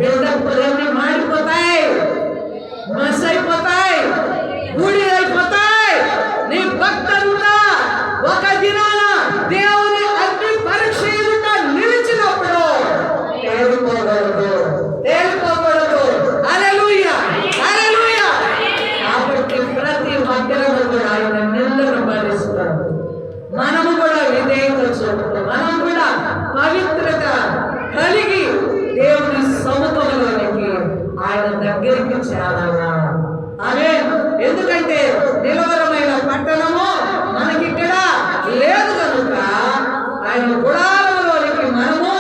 బిల్డప్లన్నీ మాడిపోతాయి, మస్ అయిపోతాయి, బూడి అయిపోతాయి. నీ భక్తంతా ఒక దినాన దేవుని అగ్ని పరీక్ష ఎదుట నిలిచినప్పుడు తేలిపోకూడదు. హల్లెలూయా, హల్లెలూయా. కాబట్టి ప్రతి మందిరము కూడా ఆయన నిందను భరిస్తాడు. మనము కూడా విధేయత చూపుతూ, మనం కూడా పవిత్రత కలిగి దేవుని సముఖంలోనికి ఆయన దగ్గరికి చేరాలా. ఆమేన్. ఎందుకంటే నిలవరమైన పట్టణము మనకిక్కడ లేదు కనుక ఆయన గుడారంలోనికి మనము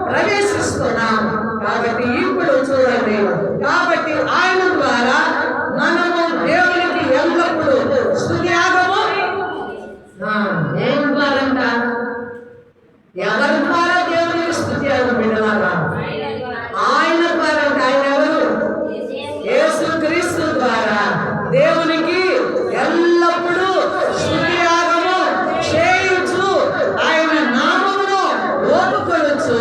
ప్రవేశిస్తున్నాం. కాబట్టి ఇప్పుడు చూడండి, కాబట్టి ఆయన ద్వారా మనము దేవునికి ఎల్లప్పుడూ స్తుత్యాగము. ఏం ద్వారంట? ఎవరి ద్వారా దేవునికి స్తుత్యాగం వినాలా? ఆయన ద్వారా. ఆయన ఎవరు? యేసుక్రీస్తు ద్వారా దేవునికి ఎల్లప్పుడూ స్తుత్యాగము చేయుచు ఆయన నామమును ఒప్పుకొనుచు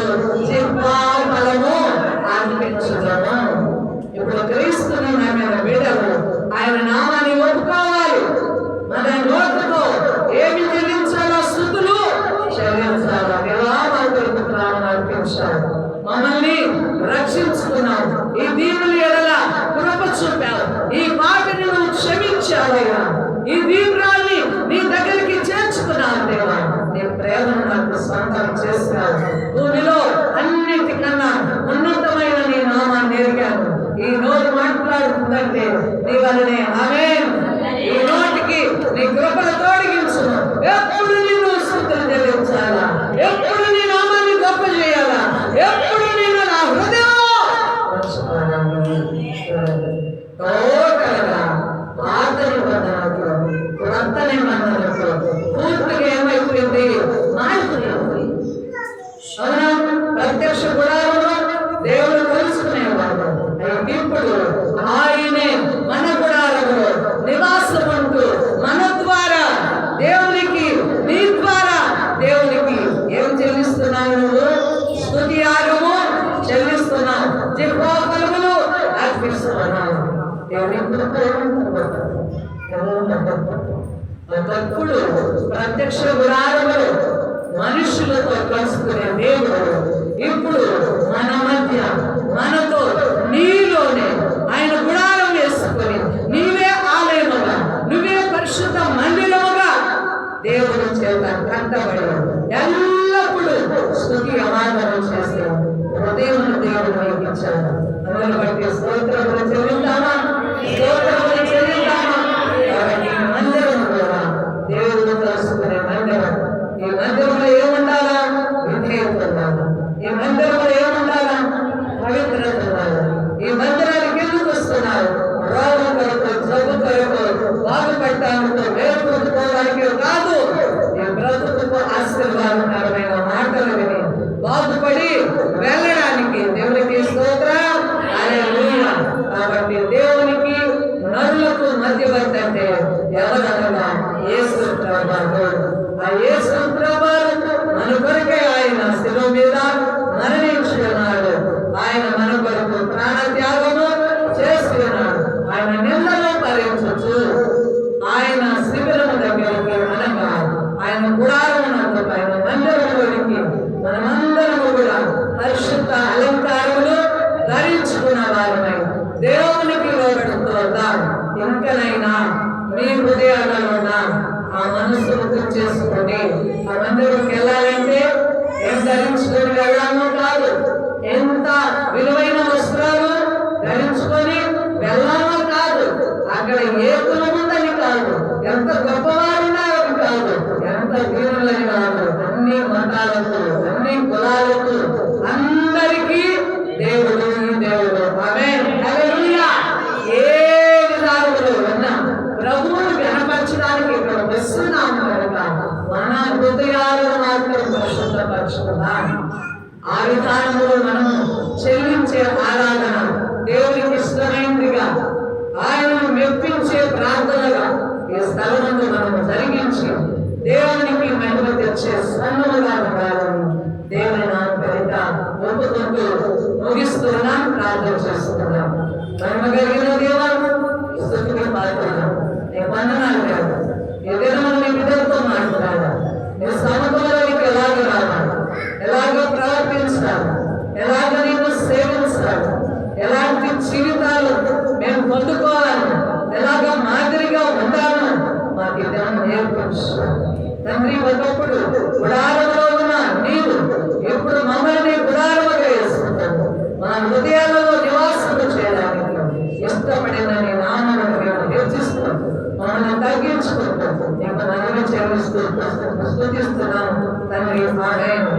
జీవఫలము అర్పించుదము. ఇప్పుడు క్రీస్తుని మన బిడ్డలు ఆయన నామాన్ని ఒప్పుకోవాలి. మన నోటితో ఏమి చెల్లించాలో స్తుతులు జిహ్వా ఫలములు అర్పిస్తున్నాను. దేవుని ఒకప్పుడు ప్రత్యక్ష గుడారములు మనుషులతో కలుసుకునే దేవుడు ఇప్పుడు మన మధ్య మనతో నీలోనే ఆయన గుడారం వేసుకొని నీవే ఆలయముగా నువ్వే పరిశుద్ధ మందిరముగా దేవుని చేత కట్టబడి ఎల్లప్పుడూ స్తుతి ఆరాధన చేసే హృదయమును దేవుడు మీకు ఇచ్చాడు. అందుని బట్టి స్తోత్రములు చెల్లిద్దామా, స్తోత్రములు చెల్లిద్దామా. కాబట్టి ఈ మందిరం కూడా దేవుడు కలుసుకునే మందిరం. ఈ మందిరంలో ఏముండాలా? విధేయత ఉండాలి. ఈ మందిరంలో ఏముండాలా? పవిత్రత ఉండాలి. ఈ మందిరానికి ఎందుకు వస్తున్నారు? రోగం కొరకు, జబ్బు కొరకు, బాగుపడటానికి, వేరు పొందుకోవడానికి కాదు. ఈ బ్రతుకు ఆశీర్వాదకరమైన మాటలు విని బాగుపడి వెళ్ళడానికి దేవునికి స్తోత్రం. హల్లెలూయా. కాబట్టి దేవునికి నరులకు మధ్యవర్తి అంటే ఎవరనగా యేసు ప్రభువు. ఆ యేసు ప్రభువు మన కొరకే ఆయన శిలువ మీద మరణించి ఉన్నాడు. ఆయన మన కొరకు ప్రాణ త్యాగము చేసి ఉన్నాడు. ఆయన నిందలో భరించచ్చు. ఆయన శిబిరము దగ్గరికి అనగా ఆయన గుడారమునందు ఆయన మందిరంలోనికి మనమందరము కూడా పరిశుద్ధ అలంకారములు ధరించుకున్న వారమై దేవునికి లోబడుతుందాం. ఇంకనైనా మీ హృదయాలలో ఆ మనస్సును గుర్తు చేసుకొని ఆ మందిరంకి వెళ్ళాలంటే ఏం ధరించుకొని వెళ్ళామో కాదు, ఎంత విలువైన వస్త్రాలు ధరించుకొని వెళ్ళామో కాదు, అక్కడ ఏ కులముందని కాదు, ఎంత గొప్పవారున్నారని కాదు, ఎంత వీరులని కాదు, అన్ని మతాలకు అన్ని కులాలకు అందరికీ దేవుడు దేవుడు. ఆమేన్. హల్లెలూయా. ఏ విధానంలో ఉన్నా ప్రభువును గణపరచడానికి ఇక్కడ వస్తున్నాము కనుక మన హృదయాలను మాత్రం పరిశుద్ధపరచుకుందాం. ఆ విధానంలో మనము చెల్లించే ఆరాధన దేవునికి ఇష్టమైనదిగా, ఆయనను మెప్పించే ప్రార్థనగా ఈ స్థలమును మనము జరిగించి దేవునికి మహిమ తెచ్చే సన్నముగా ఉండాలని దేవుని పేరిట ఒప్పుకుంటూ ముగిస్తున్నాం, ప్రార్థన చేస్తున్నాం. మహిమ కలిగిన దేవా, స్తుతికి పాత్రులం. నీ వందనాలు దేవా. ఈ దినమున నీ బిడ్డలతో మాట్లాడాలి. నీ సమూహంలోకి ఎలాగ రావాలి, ఎలాగ ప్రవర్తించాలి, ఎలాగ నీకు సేవించాలి, ఎలాంటి జీవితాలు మేము పొందుకోవాలి, ఎలాగ మాదిరిగా ఉండాలి మాకు ఈ దినం నేర్పించు తండ్రి. ఒకప్పుడు గుడారంలో ఉన్న నీవు ఇప్పుడు మమ్మల్ని గుడారముగా వేసుకుంటావు. మా హృదయాలలో నివాసము చేయడానికి ఇష్టపడిన నీ నామమును మేము హెచ్చిస్తాం, మమ్మల్ని తగ్గించుకుంటాం, నీకు మహిమ చెల్లిస్తూ స్తుతిస్తున్నాం తండ్రి. ఆమేన్.